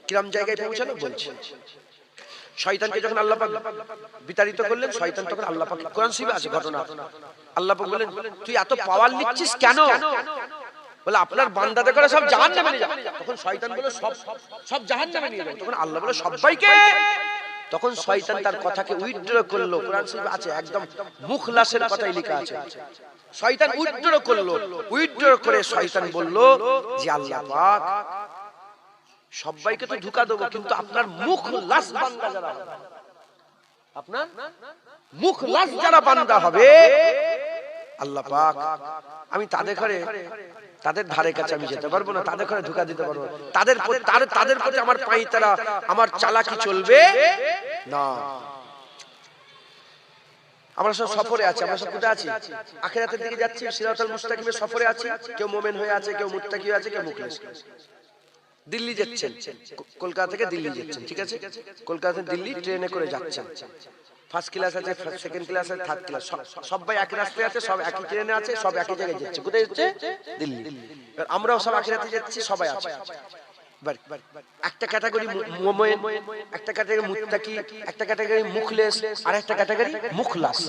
কিরম জায়গায় পৌঁছালো বলছি। শয়তানকে যখন আল্লাহ পাক বিতাড়িত করলেন, শয়তান তখন আল্লাহ পাক কোরআন শরীফে আছে ঘটনা। আল্লাহ পাক বলেন তুই এত পাওয়ার নিচ্ছিস কেন? বলে আপনার বান্দাদের করে সব জাহান্নামে নিয়ে যাও। তখন শয়তান বলে সব জাহান্নামে নিয়ে যাও। তখন আল্লাহ বলে সবাইকে। তখন শয়তান তার কথাকে উইথড্র করলো, কোরআন শরীফে আছে একদম মুখলাসের কথাই লেখা আছে। শয়তান উইথড্র করলো, উইথড্র করে শয়তান বলল যে আল্লাহ পাক সবাইকে তো ধোঁকা দেবো, কিন্তু আপনার মুখলাস বান্দা যারা হবে, আপনার মুখলাস যারা বান্দা হবে আল্লাহ পাক আমি তাদের ধারে কাছে আমি যেতে পারবো না, তাদের ঘরে ধোঁকা দিতে পারবো না, তাদের প্রতি আমার পাইতারা আমার চালাকি চলবে না। আমরা সব সফরে আছি, আমরা সব কোথায় আছি? আখিরাতের দিকে যাচ্ছি, সিরাতাল মুস্তাকিমের সফরে আছি। কেউ মুমিন হয়ে আছে, কেউ মুত্তাকি হয়ে আছে, কেউ মুখলিস। দিল্লি যাচ্ছেন, কলকাতা থেকে দিল্লি যাচ্ছেন, ঠিক আছে? কলকাতা থেকে দিল্লি ট্রেনে করে যাচ্ছেন। ফার্স্ট ক্লাস আছে, সেকেন্ড ক্লাস আছে, থার্ড ক্লাস, সবাই একই রাস্তায় আছে, সব একই ট্রেনে আছে, সব একই জায়গায় যাচ্ছে। কোথায় যাচ্ছে? দিল্লি। আমরাও সব আখিরাতে যাচ্ছি, সবাই আছে। একটা ক্যাটাগরি মুমিন, একটা ক্যাটাগরি মুত্তাকি, একটা ক্যাটাগরি মুখলেস, আর একটা ক্যাটাগরি মুখলাস।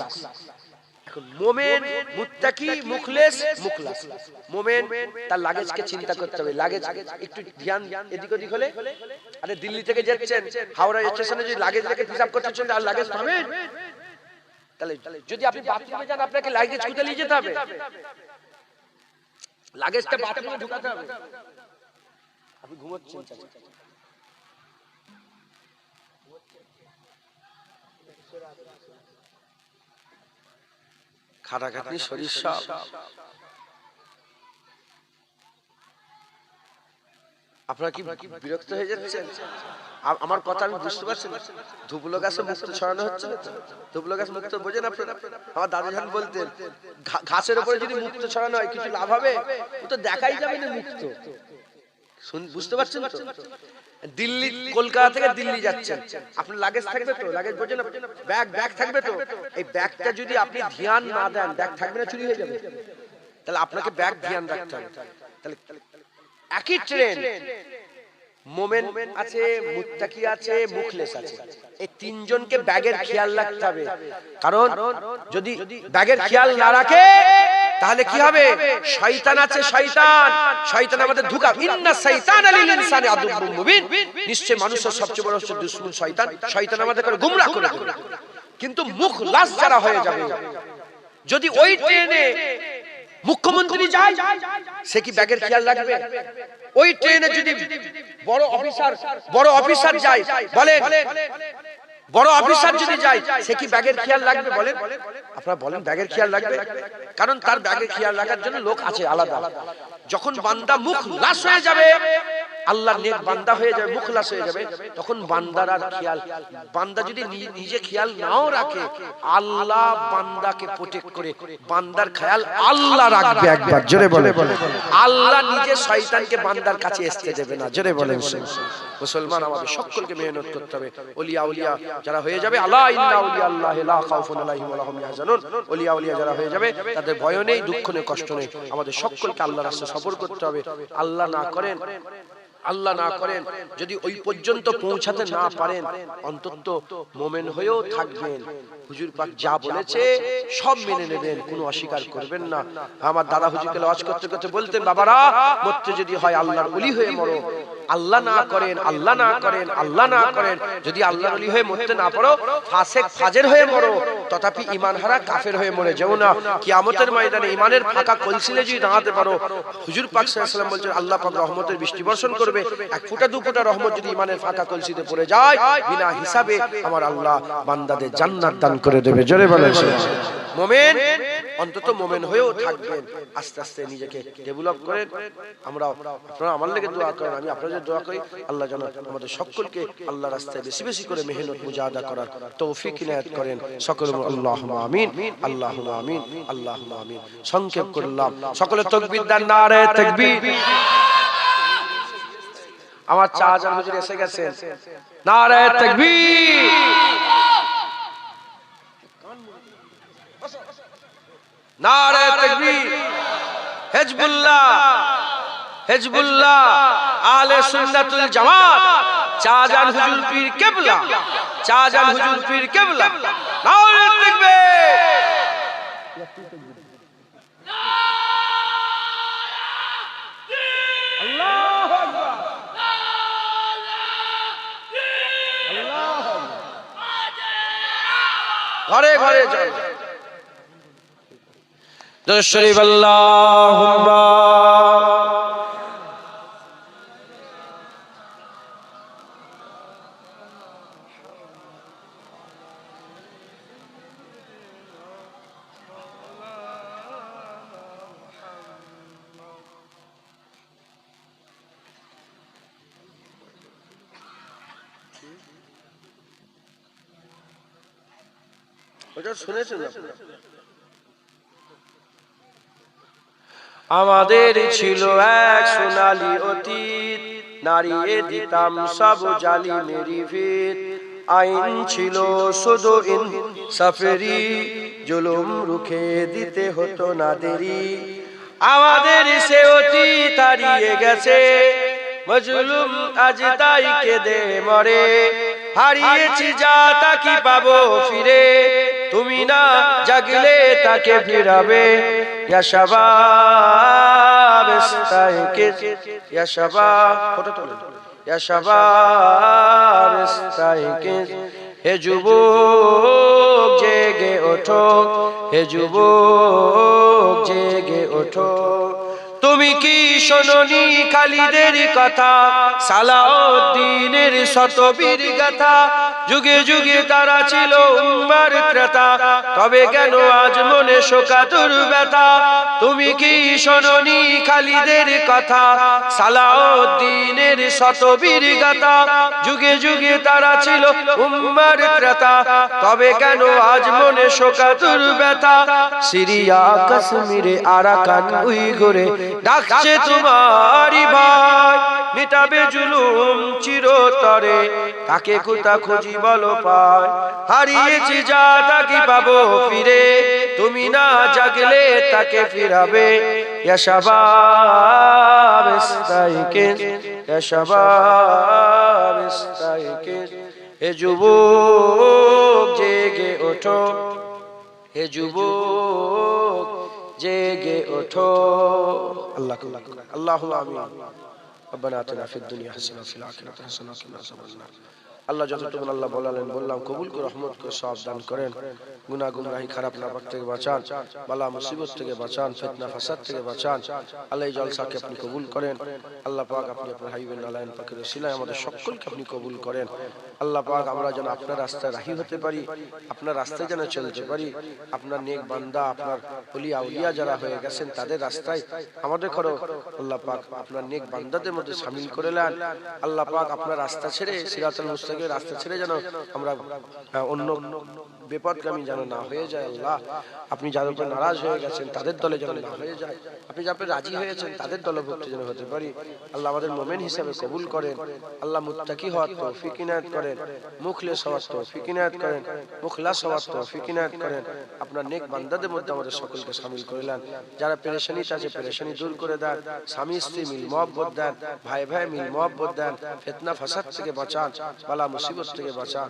এখন মুমিন মুত্তাকি মুখলেস মুখলাস। মুমিন তার লাগেজকে চিন্তা করতে হবে, লাগেজ একটু ধ্যান এদিক ওদিক হলে, আরে দিল্লি থেকে যাচ্ছেন হাওড়া স্টেশনে যদি লাগেজ রেখে হিসাব করতে চলেন আর লাগেজ পাবেন? তাহলে যদি আপনি বাথরুমে যান আপনাকে লাগেজ কোথায় নিয়ে যেতে হবে? লাগেজটা বাথরুমে ঢোকাতে হবে। আপনি ঘুমোচ্ছেন, খাটাখাটনি শরীর সব। আপনারা কি বিরক্ত হয়ে যাচ্ছেন? আমার কথা আমি বুঝতে পারছেন? ধুবলো গাছে মুক্ত ছড়ানো হচ্ছে। ধুবলো গাছ মুক্ত বোঝেন আপনারা? আমার দাদু জান বলতেন ঘাসের উপরে যদি মুক্ত ছড়ানো হয় কিছু লাভ হবে? ও তো দেখাই যাবে না মুক্ত। বুঝতে পারছেন তো? দিল্লি, কলকাতা থেকে দিল্লি যাচ্ছেন, আপনার লাগেজ থাকবে তো? লাগেজ বোঝেন? ব্যাগ থাকবে তো? এই ব্যাগটা যদি আপনি ধ্যান না দেন ব্যাগ থাকবে না, চুরি হয়ে যাবে। তাহলে আপনাকে ব্যাগ ধ্যান রাখতে হবে। তাহলে একই ট্রেন, মুমিন আছে, মুত্তাকি আছে, মুখলেস আছে, এই তিনজনকে ব্যাগের খেয়াল রাখতে হবে। কারণ যদি ব্যাগের খেয়াল না রাখে তাহলে কি হবে? শয়তান আছে, শয়তান আমাদের ধোঁকা। ইন্না শাইতানা লিল ইনসানি আদুউম মুবিন। নিশ্চয় মানুষের সবচেয়ে বড় দুশমন শয়তান। শয়তান আমাদের করে গোমরাহ করে দেবে। কিন্তু মুখলাস যারা হয়ে যাবে, যদি ওই ট্রেনে মুখ্যমন্ত্রী যায় সে কি ব্যাগের খেয়াল রাখবে? ওই ট্রেনে যদি বড় অফিসার যায়, বলেন বড় অফিসার যদি যায় সে কি ব্যাগের খেয়াল রাখবে? বলেন আপনারা বলেন ব্যাগের খেয়াল রাখবে? কারণ তার ব্যাগের খেয়াল রাখার জন্য লোক আছে আলাদা। যখন বান্দা মুখলাস হয়ে যাবে, আল্লাহর নেক বান্দা হয়ে যাবে, মুখলাস হয়ে যাবে, তখন বান্দার আর খেয়াল, বান্দা যদি নিজে খেয়াল নাও রাখে আল্লাহ বান্দাকে প্রোটেক্ট করে, বান্দার খেয়াল আল্লাহ রাখবে। একবার জোরে বলে, আল্লাহ নিজে শয়তানকে বান্দার কাছে আসতে দেবে না। জোরে বলেন। মুসলমান আমাদের সকলকে মেহনত করতে হবে। ওলিয়া যারা হয়ে যাবে, আলা ইন্না আউলিয়া আল্লাহি লা খাউফুন আলাইহিম ওয়া লা হুম ইয়াহজানুন, ওলিয়া যারা হয়ে যাবে তাদের ভয় নেই, দুঃখ নেই, কষ্ট নেই। আমাদের সকলকে আল্লাহর রাস্তায় সফর করতে হবে। আল্লাহ না করেন যদি ওই পর্যন্ত পৌঁছাতে না পারেন, অন্তত মুমিন হয়েও থাকবেন। হুজুর পাক যা বলেছে সব মেনে নেবেন, কোনো অস্বীকার করবেন না। আমার দাদা হুজুরকে ওয়াজ করতে করতে বলতেন, বাবারা মরতে যদি হয় আল্লাহর ওলি হয়ে মরো, আল্লাহ না করেন, আল্লাহ না করেন, আল্লাহ না করেন, যদি আল্লাহর ওলি হয়ে মরতে না পারো, ফাসেক ফাজের হয়ে মরো, তথাপি ঈমান হারা কাফের হয়ে মরে যেও না। কিয়ামতের ময়দানে ঈমানের ফাঁকা কলসিলে যদি দাঁড়াতে পারো, হুজুর পাক সাল্লাল্লাহু আলাইহি ওয়াসাল্লাম বলেন আল্লাহ পাক রহমতের বৃষ্টি বর্ষণ করবে, এক ফোঁটা দু ফোঁটা রহমত যদি ঈমানের ফাঁকা কলসিতে পড়ে যায়, বিনা হিসাবে আমার আল্লাহ বান্দাদের জান্নাত দান করে দেবে। জোরে বলেন মুমিন অন্তত মুমিন হয়েও থাকবেন, আস্তে আস্তে নিজেকে ডেভেলপ করেন। আপনারা আমার লেগে দোয়া করেন, আমি আপনাদের দোয়া করি আল্লাহ যেন আমাদের সকলকে আল্লাহর রাস্তায় বেশি বেশি করে মেহনত মুজাহাদা করার তৌফিক ইনায়াত করেন। সকলে আল্লাহুম্মা আমিন, আল্লাহুম্মা আমিন, আল্লাহুম্মা আমিন। সংক্ষেপ করলাম, সকলে তাকবীর দেন, নারে তাকবীর। আমার চাচা হুজুর এসে গেছেন, নারে তাকবীর। নারে তাকবীর। হিজবুল্লাহ, হিজবুল্লাহ, আহলে সুন্নাতুল জামাত, চাচান হুজুর পীর কিবলা, চাচান হুজুর পীর কিবলা। নারে তাকবীর। আল্লাহু আকবার, আল্লাহু আকবার। ঘরে ঘরে যাও দরুদ শরীফ। আল্লাহুম্মা ওটা শুনেছেন আপনারা? আমাদের ছিল এক সোনালী অতীত, নাড়িয়ে দিতাম সব জালিমেরি ভিত। আইন ছিল শুধু ইনসাফেরই, জুলুম রুখে দিতে হতো না দেরি। আমাদের সে অতীত হারিয়ে গেছে, মজলুম আজ তাই কেঁদে মরে। হারিয়েছি যা তা কি পাবো ফিরে, তুমি না জাগলে তাকে ফিরাবে। ইয়া শাবাব ইস্তাইকিজ, ইয়া শাবাব, ফটো তোলেন, ইয়া শাবাব ইস্তাইকিজ। হে যুবক জেগে ওঠো, হে যুবক জেগে ওঠো। তুমি কি শোনোনি খালিদের কথা, সালাউদ্দিনের শতবীর গাথা। যুগে যুগে তারা ছিল উম্মার ত্রাতা, তবে কেন আজ মনে শোকাতুর ব্যথা। তুমি কি শোনোনি খালিদের কথা, সালাউদ্দিনের শতবীর গাথা। যুগে যুগে তারা ছিল উম্মার ত্রাতা, তবে কেন আজ মনে শোকাতুর ব্যথা। সিরিয়া কাশ্মীরে আরাকান উইঘুরে ডাকছে তোমারই ভাই, মিটাবে জুলুম চিরতরে, তাকে কোথা খুঁজি বলো পায়। হারিয়েছি যা তা কি পাবো ফিরে, তুমি না জাগলে তাকে ফিরাবে। ইয়া শাবাব ইস্তাইকিজ, ইয়া শাবাব ইস্তাইকিজ। হে যুবক জেগে ওঠো, হে যুবক জেগে ওঠো। আল্লাহ আল্লাহুম্মা আমিন। রব্বানা আতিনা ফিদ দুনিয়া হাসানাতাও ওয়া ফিল আখিরাতি হাসানাতাও ওয়া কিনা আযাবান্নার। আল্লাহ যতটুকু আল্লাহ বলালেন বললাম কবুল করে রহমত করে সওয়াব দান করেন। গুনাহ গুমরাহি খারাপ নাপাক থেকে বাঁচান, বালা মুসিবত থেকে বাঁচান, ফিতনা ফাসাদ থেকে বাঁচান। আল্লাহ এই জলসাকে আপনি কবুল করেন। আল্লাহ পাক আপনি আপনার হাবিবের নালায়েন পাকের ওসিলায় আমাদের সকলকে আপনি কবুল করেন। আল্লাহ পাক আমরা যেন আপনার রাস্তায় রাহি হতে পারি, আপনার রাস্তায় যেন চলতে পারি। আপনার নেক বান্দা, আপনার ওলি আউলিয়া যারা হয়ে গেছেন তাদের রাস্তায় আমাদের করো। আল্লাহ পাক আপনার নেক বান্দাদের মধ্যে শামিল করে নেন। আল্লাহ পাক আপনার রাস্তা ছেড়ে সিরাতুল মুস্তাকিমের রাস্তা ছেড়ে যেন আমরা অন্য বেপথগামী যেন না হয়ে যায়। আল্লাহ আপনি যাদের উপর নারাজ হয়ে গেছেন তাদের দলে যেন না হয়ে যায়, আপনি যাতে রাজি হয়েছেন তাদের দলভুক্ত যেন হতে পারি। আল্লাহ আমাদের মুমিন হিসেবে কবুল করেন। আল্লাহ মুত্তাকি হওয়ার তৌফিক ইনায়াত করেন, মুখলিস হওয়ার তৌফিক ইনায়াত করেন, মুখলাস হওয়ার তৌফিক ইনায়াত করেন। আপনার নেক বান্দাদের মধ্যে আমাদের সকলকে শামিল করে নেন। যারা পেরেশানিতে আছে পেরেশানি দূর করে দেন, স্বামী স্ত্রী মিল মহব্বত দেন, ভাই ভাই মিল মহব্বত দেন, ফিতনা ফাসাদ থেকে বাঁচান, বালা মুসিবত থেকে বাঁচান।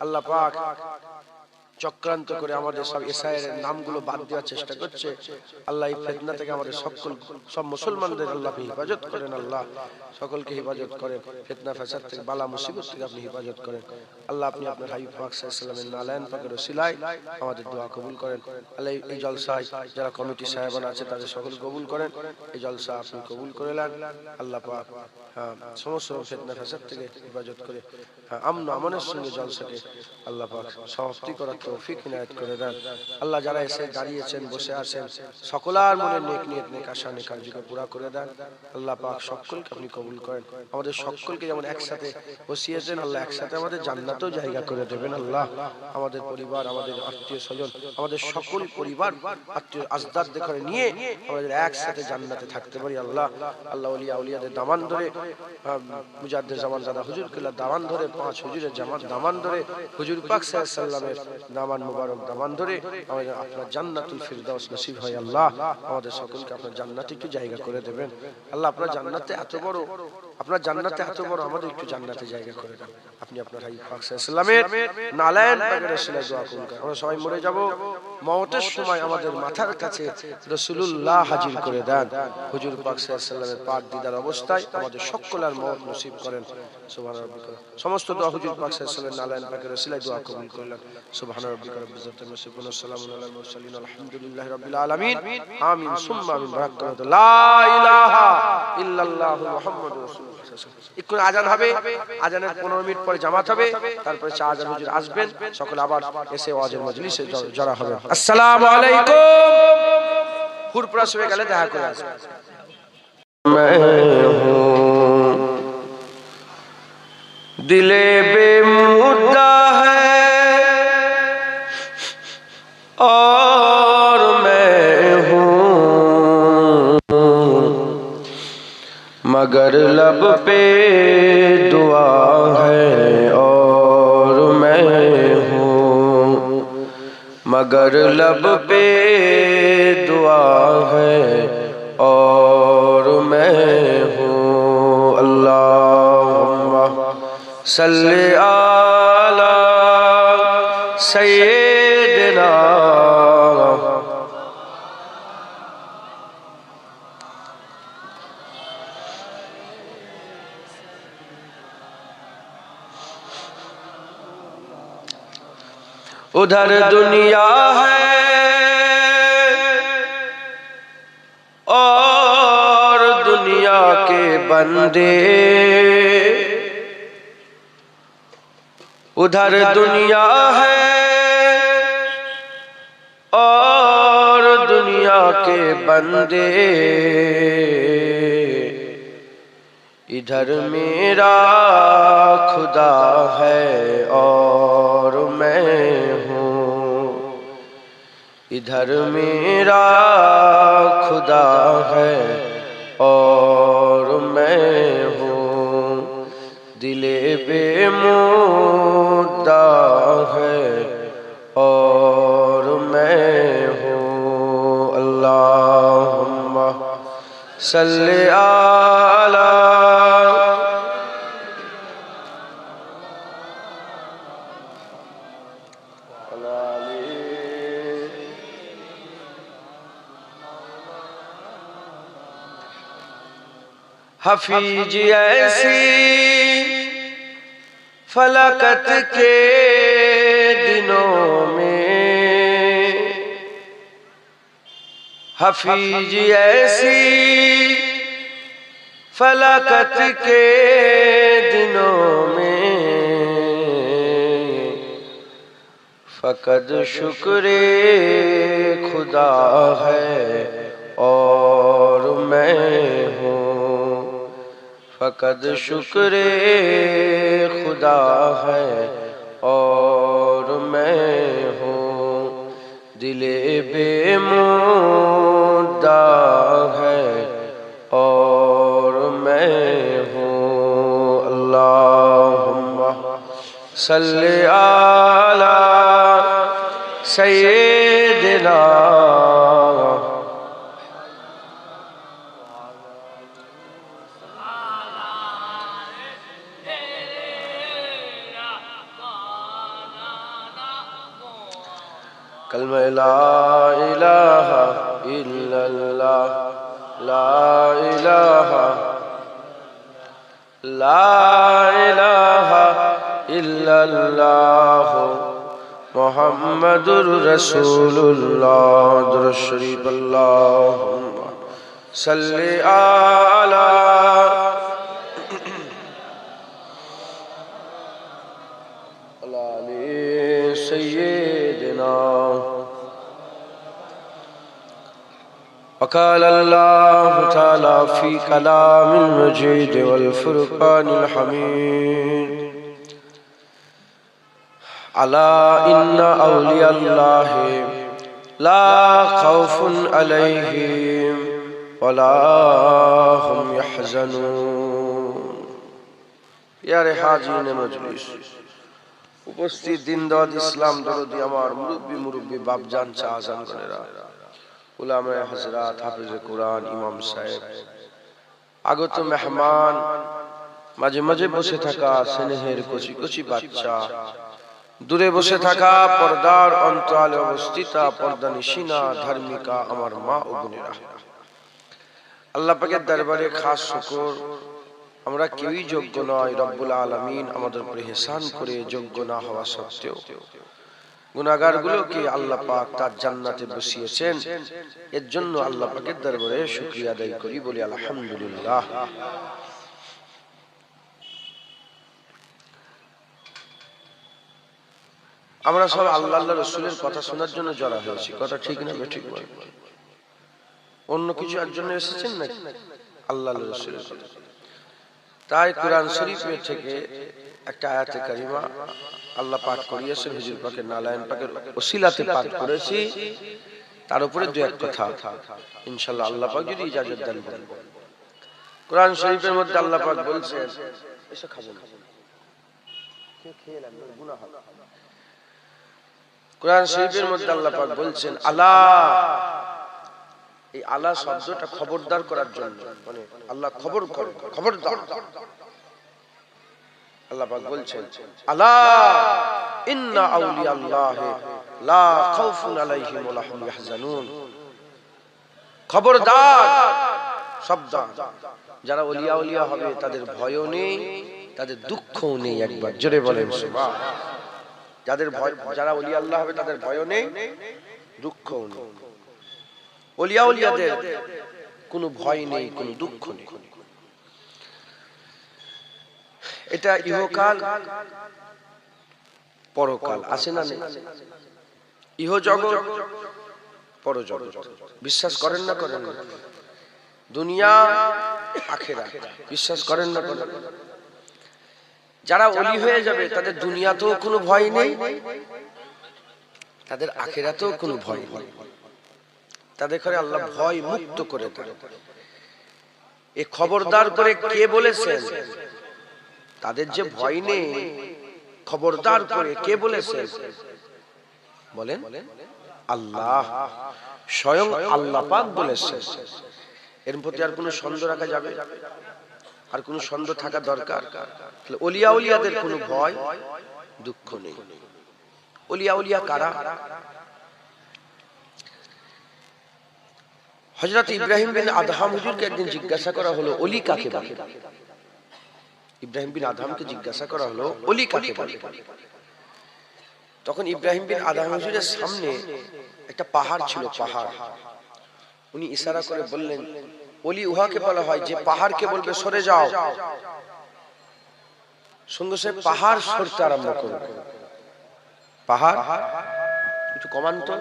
আল্লাহ পাক চক্রান্ত করে আমাদের সব এসআইয়ের নামগুলো বাদ দেওয়ার চেষ্টা করছে। আল্লাহ এই ফিতনা থেকে আমাদের সব মুসলমানদের আল্লাহ হেফাজত করেন, আল্লাহ সকলকে হেফাজত করেন, ফিতনা ফাসাদ থেকে, বালা মুসিবত থেকে আপনি হেফাজত করেন। আল্লাহ আপনি আপনার হাবিব পাক সাল্লাল্লাহু আলাইহি ওয়াসাল্লামের নালায়েন পাকের ওসিলায় আমাদের দোয়া কবুল করেন। আল্লাহ এই জলসায় যারা কমিটি সাহেবান আছে তাদের সকল কবুল করেন, এই জলসা আপনি কবুল করে নেন। আল্লাহ পাক সমস্ত ফিতনা ফাসাদ থেকে হেফাজত করে আমন আমানের সঙ্গে জলসাকে আল্লাহ পাক সমাপ্তি করার তৌফিক ইনায়েত করে দেন। আল্লাহ যারা এসে দাঁড়িয়েছেন, বসে আছেন, সকলের মনে নেক নিয়ত, নেক আশা, নেক আরজুকে পুরা করে দেন। আল্লাহ পাক সকলকে আপনি কবুল করেন। আমাদের সকলকে যেমন একসাথে বসিয়েছেন, আল্লাহ একসাথে আমাদের জান্নাতেও জায়গা করে দেবেন। আল্লাহ আমাদের পরিবার, আমাদের আত্মীয় স্বজন, আমাদের সকল পরিবার আত্মীয় আজদাদদের করে নিয়ে আমাদের একসাথে জান্নাতে থাকতে পারি। আল্লাহ আল্লাহ ওলিয়া উলিয়াদের দামান ধরে, মুজাদ্দিদ জামান দাদা হুজুর কিল্লা দামান ধরে, 5 হুজুরের দামান ধরে, হুজুর পাক সাল্লাল্লাহু আলাইহি ওয়াসাল্লামের দামান মুবারক দামান ধরে আমাদের আপনার জান্নাতুল ফিরদাউস নসিব হয়। আল্লাহ আমাদের সকলকে আপনার জান্নাতে একটু জায়গা করে দেবেন। আল্লাহ আপনার জান্নাতে এত বড়, আপনার জান্নাতে এত বড়, আমাদের একটু জান্নাতে জায়গা করে দেন। আপনি আপনার হাবিব পাক সাল্লাল্লাহু আলাইহি ওয়াসাল্লামের নালায়েন পাকের ওসিলায় দোয়া করুন। আমরা সবাই মরে যাব, মওতের সময় আমাদের মাথার কাছে রাসূলুল্লাহ হাজির করে দেন। হুজুর পাক সাল্লাল্লাহু আলাইহি ওয়াসাল্লামের পাক দিদার অবস্থায় আমাদের সকলের মওত নসিব করেন। সুবহান রাব্বিকা, সমস্ত দোয়া হুজুর পাক সাল্লাল্লাহু আলাইহি ওয়াসাল্লামের নালায়েন পাকের ওসিলায় দোয়া কবুল করলেন। সুবহান রাব্বিকা রাব্বিল ইজ্জাতি আম্মা ইয়াসিফুন ওয়া সালামুন আলাল মুরসালিন আলহামদুলিল্লাহি রাব্বিল আলামিন। আমিন সুম্মা আমিন। বারাকাতুহু। লা ইলাহা ইল্লাল্লাহু মুহাম্মাদুর রাসূলুল্লাহ। একটু আজান হবে, আজানের 15 মিনিট পরে জামাত হবে, তারপরে শাহ আজান হুজুর আসবেন, সকল আবার এসে ওয়াজের মজলিসে জড়া হবে। আসসালামু আলাইকুম। হুরপুরা হয়ে গেলে দেখা করে আসবেন। दिले बेमुद्दा है और मैं हूँ, मगर लब पे दुआ है और मैं हूँ, मगर लब पे दुआ है और मैं हूँ। अल्लाहुम्मा सल्ली अला सय्यिदिना उधर दुनिया है और दुनिया के बंदे, उधर दुनिया है और दुनिया के बंदे, इधर मेरा खुदा है और मैं हूँ, इधर मेरा खुदा है और मैं हूँ, दिले बेमुद्दा है और मैं हूँ। अल्लाहुम्मा सल्ली अला हफीज ऐसी फलकत के दिनों में, हफीज ऐसी फलकत के दिनों में, फकत शुक्रे खुदा है और मैं हूँ, फकत शुक्रे खुदा है और मैं हूँ, दिले बेमुद्दा है और मैं हूँ। अल्लाहुम्मा सल्ली अला सय्यिदिना কালমা লা ইলাহা ইল্লাল্লাহ, লা ইলাহা, লা ইলাহা ইল্লাল্লাহ মুহাম্মাদুর রাসূলুল্লাহ। দুরূদ শরীফ আল্লাহুম্মা সাল্লি আলা سيدنا وقال الله تعالى في كلام المجيد والفرقان الحميد ألا إن أولياء الله لا خوف عليهم ولا هم يحزنون يا حاضرين مجلس উপস্থিত দিনদার ইসলাম দরদি আমার মুরব্বী বাপজান চাচান করেরা, উলামায়ে হযরত, হাফেজে কোরআন, ইমাম সাহেব, আগত মেহমান, মাঝে মাঝে বসে থাকা স্নেহের কচি কচি বাচ্চা, দূরে বসে থাকা পর্দার অন্তরালে অবস্থিতা পর্দানিশিনা ধার্মিকা আমার মা ও বোনেরা, আল্লাহ পাকের দরবারে খাস শুকর, আমরা কেউই যোগ্য নয়। রব্বুল আলামিন আমাদের উপরে ইহসান করে যোগ্য না হওয়া সত্ত্বেও গুনাহগারগুলোকে আল্লাহ পাক তার জান্নাতে বসিয়েছেন। এর জন্য আল্লাহ পাকের দরবারে শুকরিয়া আদায় করি, বলি আলহামদুলিল্লাহ। আমরা সব আল্লাহ রাসূলের কথা শোনার জন্য জড়া হয়েছি, কথা ঠিক না ঠিক বল? অন্য কিছু এর জন্য এসেছেন নাকি? আল্লাহ রাসূলের কথা। তাই কোরআন শরীফের থেকে একটা আয়াতে কারিমা আল্লাহ পাঠ করিয়েছেন, হুজুর পাকের নালায়েন পাকের ওসিলাতে পাঠ করেছি, তার উপরে দুই এক কথা ইনশাআল্লাহ আল্লাহ পাক যদি ইজাজত দেন বলেন। কোরআন শরীফের মধ্যে আল্লাহ পাক বলছেন, এসে খাবেন খেয়ে নেন, গুনাহ হবে। কোরআন শরীফের মধ্যে আল্লাহ পাক বলছেন আলা, এই আলা শব্দটা খবরদার করার জন্য, মানে আল্লাহ খবর করে, খবরদার। আল্লাহ পাক বলছেন আলা ইন্না আউলিয়া আল্লাহি লা খাউফুন আলাইহিম ওয়া লা হুম ইয়াহজানুন। খবরদার, সাবধান, যারা ওলিয়া ওলিয়া হবে তাদের ভয়ও নেই, তাদের দুঃখও নেই। একবার জোরে বলেন সুবহান। যাদের ভয়, যারা ওলিয়া আল্লাহ হবে তাদের ভয়ও নেই, দুঃখও নেই। ওলিয়া ওলিয়াদের কোনো ভয় নেই, কোনো দুঃখ নেই। এটা ইহকাল পরকাল আছে না নেই? ইহ জগৎ পরজগৎ, বিশ্বাস করেন না করেন না? দুনিয়া আখিরাত বিশ্বাস করেন না করেন? যারা ওলি হয়ে যাবে তাদের দুনিয়াতেও কোনো ভয় নেই, তাদের আখিরাতেও কোনো ভয় নেই। তাদের করে আল্লাহ ভয় মুক্ত করে দেন। এই খবরদার করে কে বলেছেন? তাদের যে ভয় নেই, খবরদার করে কে বলেছেন বলেন? আল্লাহ, স্বয়ং আল্লাহ পাক বলেছেন। এর প্রতি আর কোনো সন্দেহ রাখা যাবে? আর কোনো সন্দেহ থাকা দরকার? ওলিয়া উলিয়াদের কোনো ভয় দুঃখ নেই। ওলিয়া উলিয়া কারা? হযরত ইব্রাহিম বিন আদহাম হুজুরকে একদিন জিজ্ঞাসা করা হলো ওলি কাকে বলে? ইব্রাহিম বিন আদহামকে জিজ্ঞাসা করা হলো ওলি কাকে বলে? তখন ইব্রাহিম বিন আদহাম হুজুরের সামনে একটা পাহাড় ছিল, পাহাড়। উনি ইশারা করে বললেন ওলি উহাকে বলা হয় যে পাহাড়কে বলবে সরে যাও, সঙ্গে সঙ্গে পাহাড় সরতে আরম্ভ করবে। পাহাড় একটু কমান তো,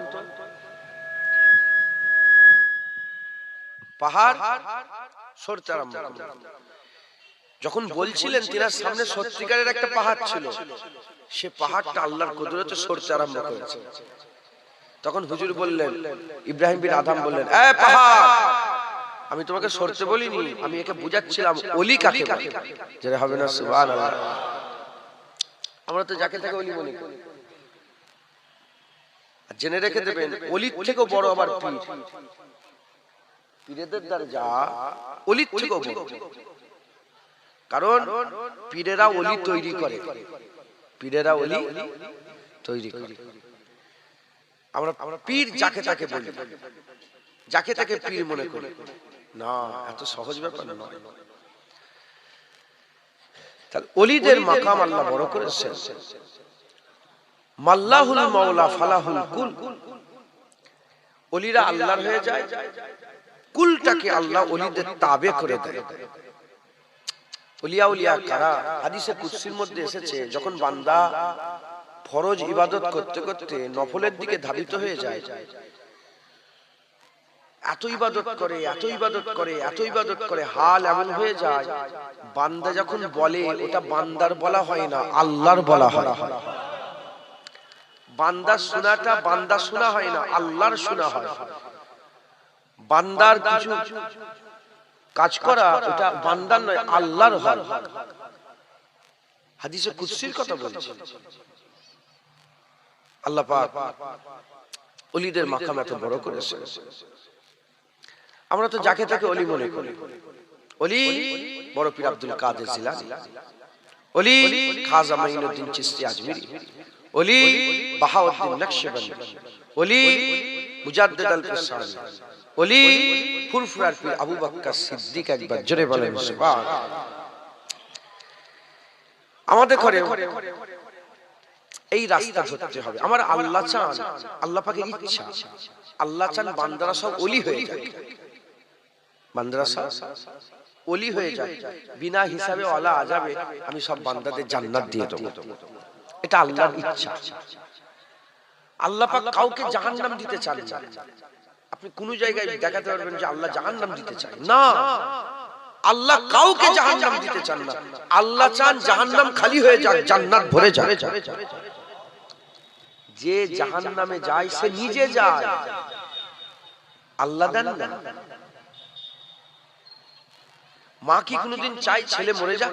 পাহাড় সরতে আরম্ভ করবে। যখন বলছিলেন তিনার সামনে সত্যিকারের একটা পাহাড় ছিল, সে পাহাড়টা আল্লাহর কুদরতে সরতে আরম্ভ করেছে। তখন হুজুর বললেন, ইব্রাহিম বিন আদহাম বললেন, এ পাহাড়, আমি তোমাকে সরতে বলিনি, আমি একে বুঝাচ্ছিলাম ওলি কাকে বলে। যেটা হবে না সুবহানাল্লাহ। আমরা তো যাকে তাকে ওলি বলি। জেনে রেখে দেবেন, ওলির থেকেও বড় আবার পীর। পীরেদের দরজা ওলির থেকেও বড়, কারণ পীরেরা ওলি তৈরি করে, পীরেরা ওলি তৈরি করে। আমরা পীর যাকে তাকে বলি, যাকে তাকে পীর মনে করি না, এত সহজ ব্যাপার নয়। তাহলে ওলিদের মাকাম আল্লাহ বড় করেছেন। মাল্লাহুল মাওলা ফালাহুল কুল, ওলিরা আল্লাহর হয়ে যায়, কুলটাকে আল্লাহ ওলিদের তাবে করে দেয়। ওলিয়া উলিয়া কারা? হাদিসে কুদসির মধ্যে এসেছে, যখন বান্দা ফরজ ইবাদত করতে করতে নফলের দিকে ধাবিত হয়ে যায়, এত ইবাদত করে, এত ইবাদত করে, এত ইবাদত করে, হাল এমন হয়ে যায়, বান্দা যখন বলে ওটা বান্দার বলা হয় না, আল্লাহর বলা হয়। বান্দার শোনাটা বান্দা শোনা হয় না, আল্লাহর শোনা হয়। বান্দার কিছু কাজ করা ওটা বান্দার নয়, আল্লাহর হয়। হাদিসে কুদসির কথা বলছে। আল্লাহ পাক ওলিদের মাকাম এত বড় করেছে। আমরা তো যাকে তাকে ওলি মনে করি। ওলি বড় পীর আব্দুল কাদের জিলানী, ওলি খাজা মাইনুদ্দিন চিশতি আজমিরি, ওলি বাহাউদ্দিন নকশবন্দি, ওলি মুজাদ্দিদ আল ফিসানি, ওলি ফুরফুরার পীর আবু বকর সিদ্দিক। একবার জোরে বলেন সুবহানাল্লাহ। আমাদের ঘরে এই রাস্তা ধরতে হবে। আমার আল্লাহ চান, আল্লাহ পাকের ইচ্ছা, আল্লাহ চান বান্দারা সব ওলি হয়ে যায়, বান্দারা সব ওলি হয়ে যায়, বিনা হিসাবে ওয়ালা আযাবে আমি সব বান্দাদের জান্নাত দিয়ে দেব। এটা আল্লাহর ইচ্ছা। আল্লাহ পাক কাউকে জাহান্নাম দিতে চান না। আপনি কোন জায়গায় দেখাতে পারবেন যে আল্লাহ জাহান্নাম দিতে চান না? আল্লাহ কাউকে জাহান্নাম দিতে চান না। আল্লাহ চান জাহান্নাম খালি হয়ে যাক, জান্নাত ভরে যাক। যে জাহান্নামে যায় সে নিজে যায়, আল্লাহ দেন না। মা কি কোনদিন চাই ছেলে মরে যাক?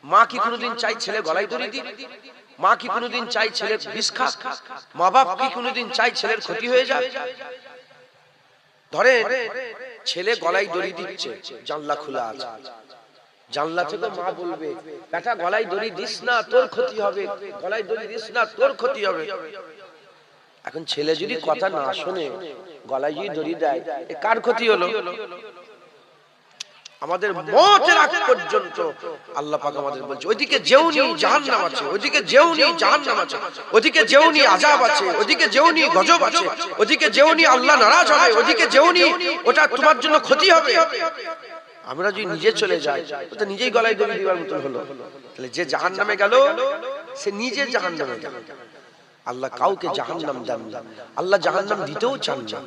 মা কি কোনদিন চাই ছেলে গলায় দড়ি দিক? মা কি কোনদিন চাই ছেলে বিষ খাক? মা বাপ কি কোনদিন চাই ছেলের ক্ষতি হয়ে যাক? ধরে ছেলে গলায় দড়ি দিচ্ছে, জানলা খোলা আছে, জানলা থেকে মা বলবে, বেটা গলায় দড়ি দিস না, তোর ক্ষতি হবে, গলায় দড়ি দিস না, তোর ক্ষতি হবে। এখন ছেলে যদি কথা না শোনে, গলায় যদি দড়ি দেয়, এ কার ক্ষতি হলো? আমাদের মওতের আগ পর্যন্ত আল্লাহ পাক আমাদের বলছে, ওইদিকে যেওনি জাহান্নাম আছে, ওইদিকে যেওনি জাহান্নাম আছে, ওইদিকে যেওনি আযাব আছে, ওইদিকে যেওনি গজব আছে, ওইদিকে যেওনি আল্লাহ নারাজ হবে, ওইদিকে যেওনি ওটা তোমার জন্য ক্ষতি হবে। আমরা যদি নিজে চলে যাই, তো নিজেই গলায় দড়ি দিবার মতো হলো। তাহলে যে জাহান্নামে গেল সে নিজে জাহান্নামে গেল। আল্লাহ কাউকে জাহান্নাম দেন না, আল্লাহ জাহান্নাম দিতেও চান না।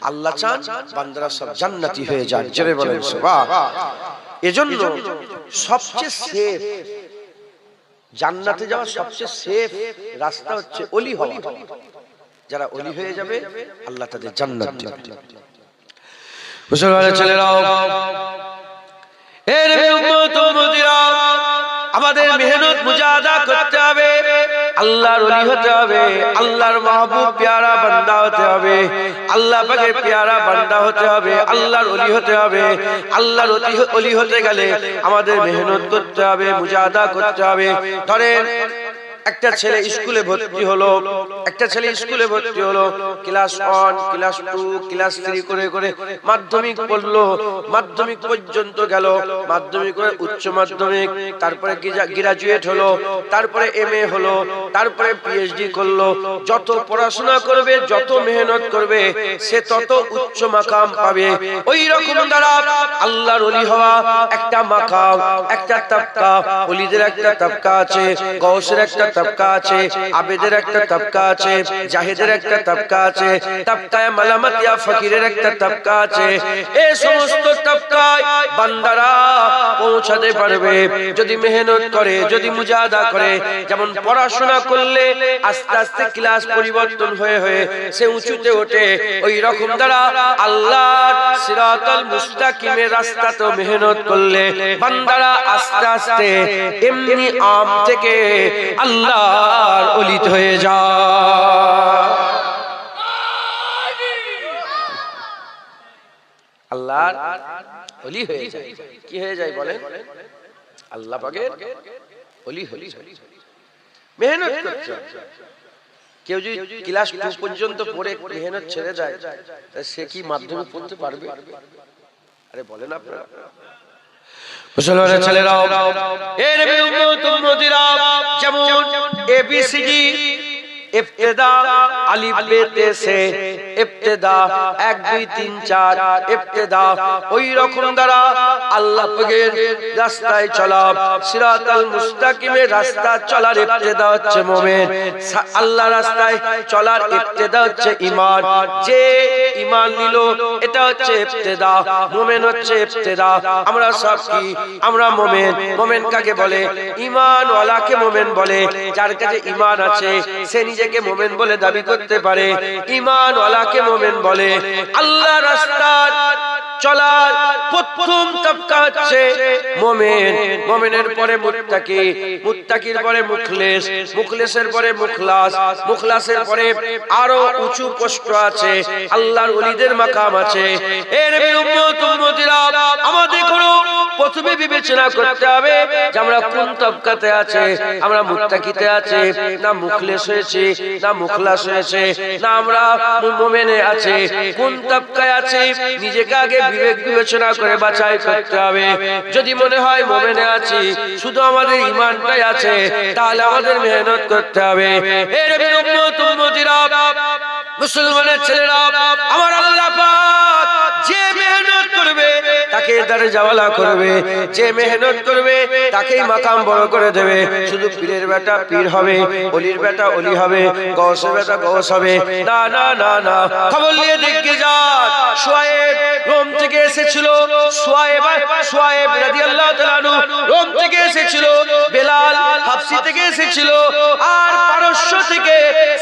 আল্লাহ চান বান্দারা সব জান্নাতি হয়ে যায়। জোরে বলেন সুবহানাল্লাহ। এজন্য সবচেয়ে সেফ, জান্নাতে যাওয়ার সবচেয়ে সেফ রাস্তা হচ্ছে ওলি হওয়া। যারা ওলি হয়ে যাবে আল্লাহ তাদের জান্নাত দেবে। মুসলমানের ছেলেরাও, এর উম্মত উম্মতিরা, আমাদের মেহনত মুজাহাদা করতে হবে, আল্লাহর ওলি হতে হবে, আল্লাহর মাহবুব প্যারা বান্দা হতে হবে, আল্লাহ পাকের প্যারা বান্দা হতে হবে, আল্লাহর ওলি হতে হবে। আল্লাহর ওলি হতে গেলে আমাদের মেহনত করতে হবে, মুজাহাদা করতে হবে। ধরেন একটা ছেলে স্কুলে ভর্তি হলো, একটা ছেলে স্কুলে ভর্তি হলো, ক্লাস 1, ক্লাস 2, ক্লাস 3 করে করে মাধ্যমিক পড়লো, মাধ্যমিক পর্যন্ত গেল, মাধ্যমিক করে উচ্চ মাধ্যমিক, তারপরে গ্রাজুয়েট হলো, তারপরে এমএ হলো, তারপরে পিএইচডি করলো। যত পড়াশোনা করবে, যত মেহনত করবে, সে তত উচ্চ মাকাম পাবে। ওই রকম দ্বারা আল্লাহর ওলি হওয়া একটা মাকাম, একটা তাবকা। ওলিদের একটা তাবকা আছে, গওসের একটা তাবকা আছে, আবেদের একটা তাবকা আছে, জাহিদের একটা তাবকা আছে, তাবকায়ে মালামাতিয়া ফকিরের একটা তাবকা আছে। এই সমস্ত তাবকায় বান্দারা পৌঁছাতে পারবে যদি মেহনত করে, যদি মুজাহাদা করে। যেমন পড়াশোনা করলে আস্তে আস্তে ক্লাস পরিবর্তন হয়ে হয়ে সে উঁচুতে ওঠে, ওই রকম দ্বারা আল্লাহর সিরাতাল মুস্তাকিমের রাস্তাতে মেহনত করলে বান্দারা আস্তে আস্তে এমনি আম থেকে আল্লাহর ওলি হয়ে যায়। আল্লাহর ওলি হয়ে যায়। কি হয়ে যায় বলেন? আল্লাহ পাকের ওলি হয়ে যায়। মেহনত করতে হবে। কেউ যদি ক্লাস 2 পর্যন্ত পড়ে মেহনত ছেড়ে যায় সে কি মাধ্যমিক পড়তে পারবে? আরে বলেন আপনারা। মুসলমানের ছেলেরা, এ নবীর উম্মত উম্মতিরা, যেমন এবিসিডি ইবতিদা আলিফ বে তে সে ইবতিদা 1 2 3 4 ইবতিদা, ওই রকম দ্বারা আল্লাহ পাকের রাস্তায় চলা, সিরাতাল মুস্তাকিমের রাস্তা চলার ইবতিদা হচ্ছে মুমিন। আল্লাহ রাস্তায় চলার ইবতিদা হচ্ছে ঈমান। যে ঈমান নিল এটা হচ্ছে ইবতিদা, মুমিন হচ্ছে ইবতিদা। আমরা সব কি? আমরা মুমিন। মুমিন কাকে বলে? ঈমান ওয়ালাকে মুমিন বলে। যার কাছে ঈমান আছে সে নিজেকে মুমিন বলে দাবি করতে পারে। ঈমান ওয়ালাকে মুমিন বলে। আল্লাহ রাস্তায় চলার প্রথম তবকা হচ্ছে মুমিন। মুমিনের পরে মুত্তাকি, মুত্তাকির পরে মুখলেস, মুখলেসের পরে মুখলাস, মুখলাসের পরে আরো উঁচু পোস্ট আছে, আল্লাহর ওলিদের মাকাম আছে। এ নবীর উম্মত উম্মতিরা, আমাদের কোনো প্রথমে বিবেচনা করতে হবে যে আমরা কোন তবকাতে আছে। আমরা মুত্তাকিতে আছি, না মুখলেস হয়েছে, না মুখলাস হয়েছে, না আমরা মুমিনে আছে, কোন তবকায় আছে নিজেকে আগে বিবেক বিবেচনা করে বাছাই করতে হবে। যদি মনে হয় মুমিনে আছি, শুধু আমাদের ঈমানটাই আছে, তাহলে আমাদের মেহনত করতে হবে। এ নবীর উম্মত উম্মতিরা, মুসলমানের ছেলেরা, আমার আল্লাহ পাক যে মেহনত করবে তাকে দরজাওয়ালা করবে, যে মেহনত করবে তাকেই মাকাম বড় করে দেবে। শুধু পীরের বেটা পীর হবে, ওলির বেটা ওলি হবে, গৌসের বেটা গৌস হবে, না না না না। খবর নিয়ে দেখে যান, শুআয়ব রোম থেকে এসেছিল, শুআয়ব রাদিয়াল্লাহু তাআলা আনহু রোম থেকে এসেছিল, বেলাল হাবশি থেকে এসেছিল, আর পারস্য থেকে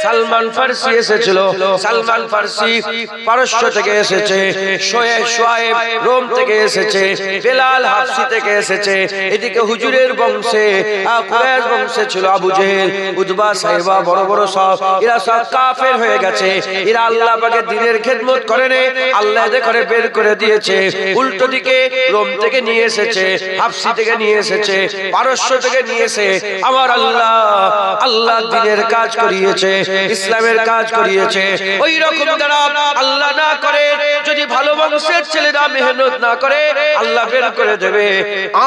সালমান ফারসি এসেছিল। সালমান ফারসি পারস্য থেকে এসেছে, শুআয়ব রোম থেকে এসেছে, বেলাল হাবশি থেকে এসেছে। এদিকে হুজুরের বংশে কুরাইশ বংশে ছিল আবু জেহেল, উতবা, সাইবা, বড় বড় সব, এরা সব কাফের হয়ে গেছে। এরা আল্লাহ পাকের দ্বীনের খেদমত করেনি, আল্লাহ এদের করে বের করে দিয়েছে। উল্টো দিকে রোম থেকে নিয়ে এসেছে, হাবশি থেকে নিয়ে এসেছে, পারস্য থেকে নিয়ে এসে আমার আল্লাহ আল্লাহ দ্বীনের কাজ করিয়েছে, ইসলামের কাজ করিয়েছে। ওই রকম যারা আল্লাহ না করে, যদি ভালো বংশের ছেলেরা মেহনত না করে, আল্লাহ বের করে দেবে।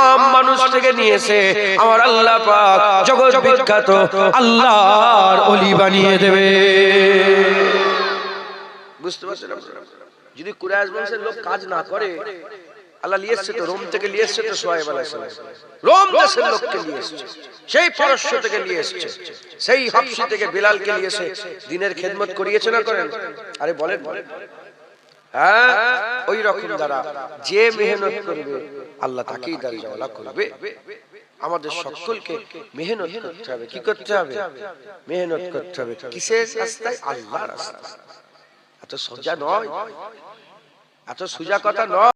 আম মানুষ থেকে নিয়েছে আমার আল্লাহ পাক জগৎ বিখ্যাত আল্লাহর ওলি বানিয়ে দেবে। বুঝতে পারছেন? যদি কুরাইশ বংশের লোক কাজ না করে, আল্লাহ নিয়ে এসেছে তো, রোম থেকে নিয়ে এসেছে তো শুআয়ব আলাইহিস সালাম, রোম দেশের লোককে নিয়ে এসেছে, সেই পারস্য থেকে নিয়ে এসেছে, সেই হাবশি থেকে বেলালকে নিয়ে এসে দ্বীনের খেদমত করিয়েছে না করেন? আরে বলেন, হ্যাঁ, ওই রকম দ্বারা যে মেহনত করবে আল্লাহ তাকেই দরজাওয়ালা করবে। আমাদের সকলকে মেহনত করতে হবে। কি করতে হবে? মেহনত করতে হবে। কিসের রাস্তায়? আল্লাহর রাস্তায়। এত সোজা নয়, এত সোজা কথা নয়।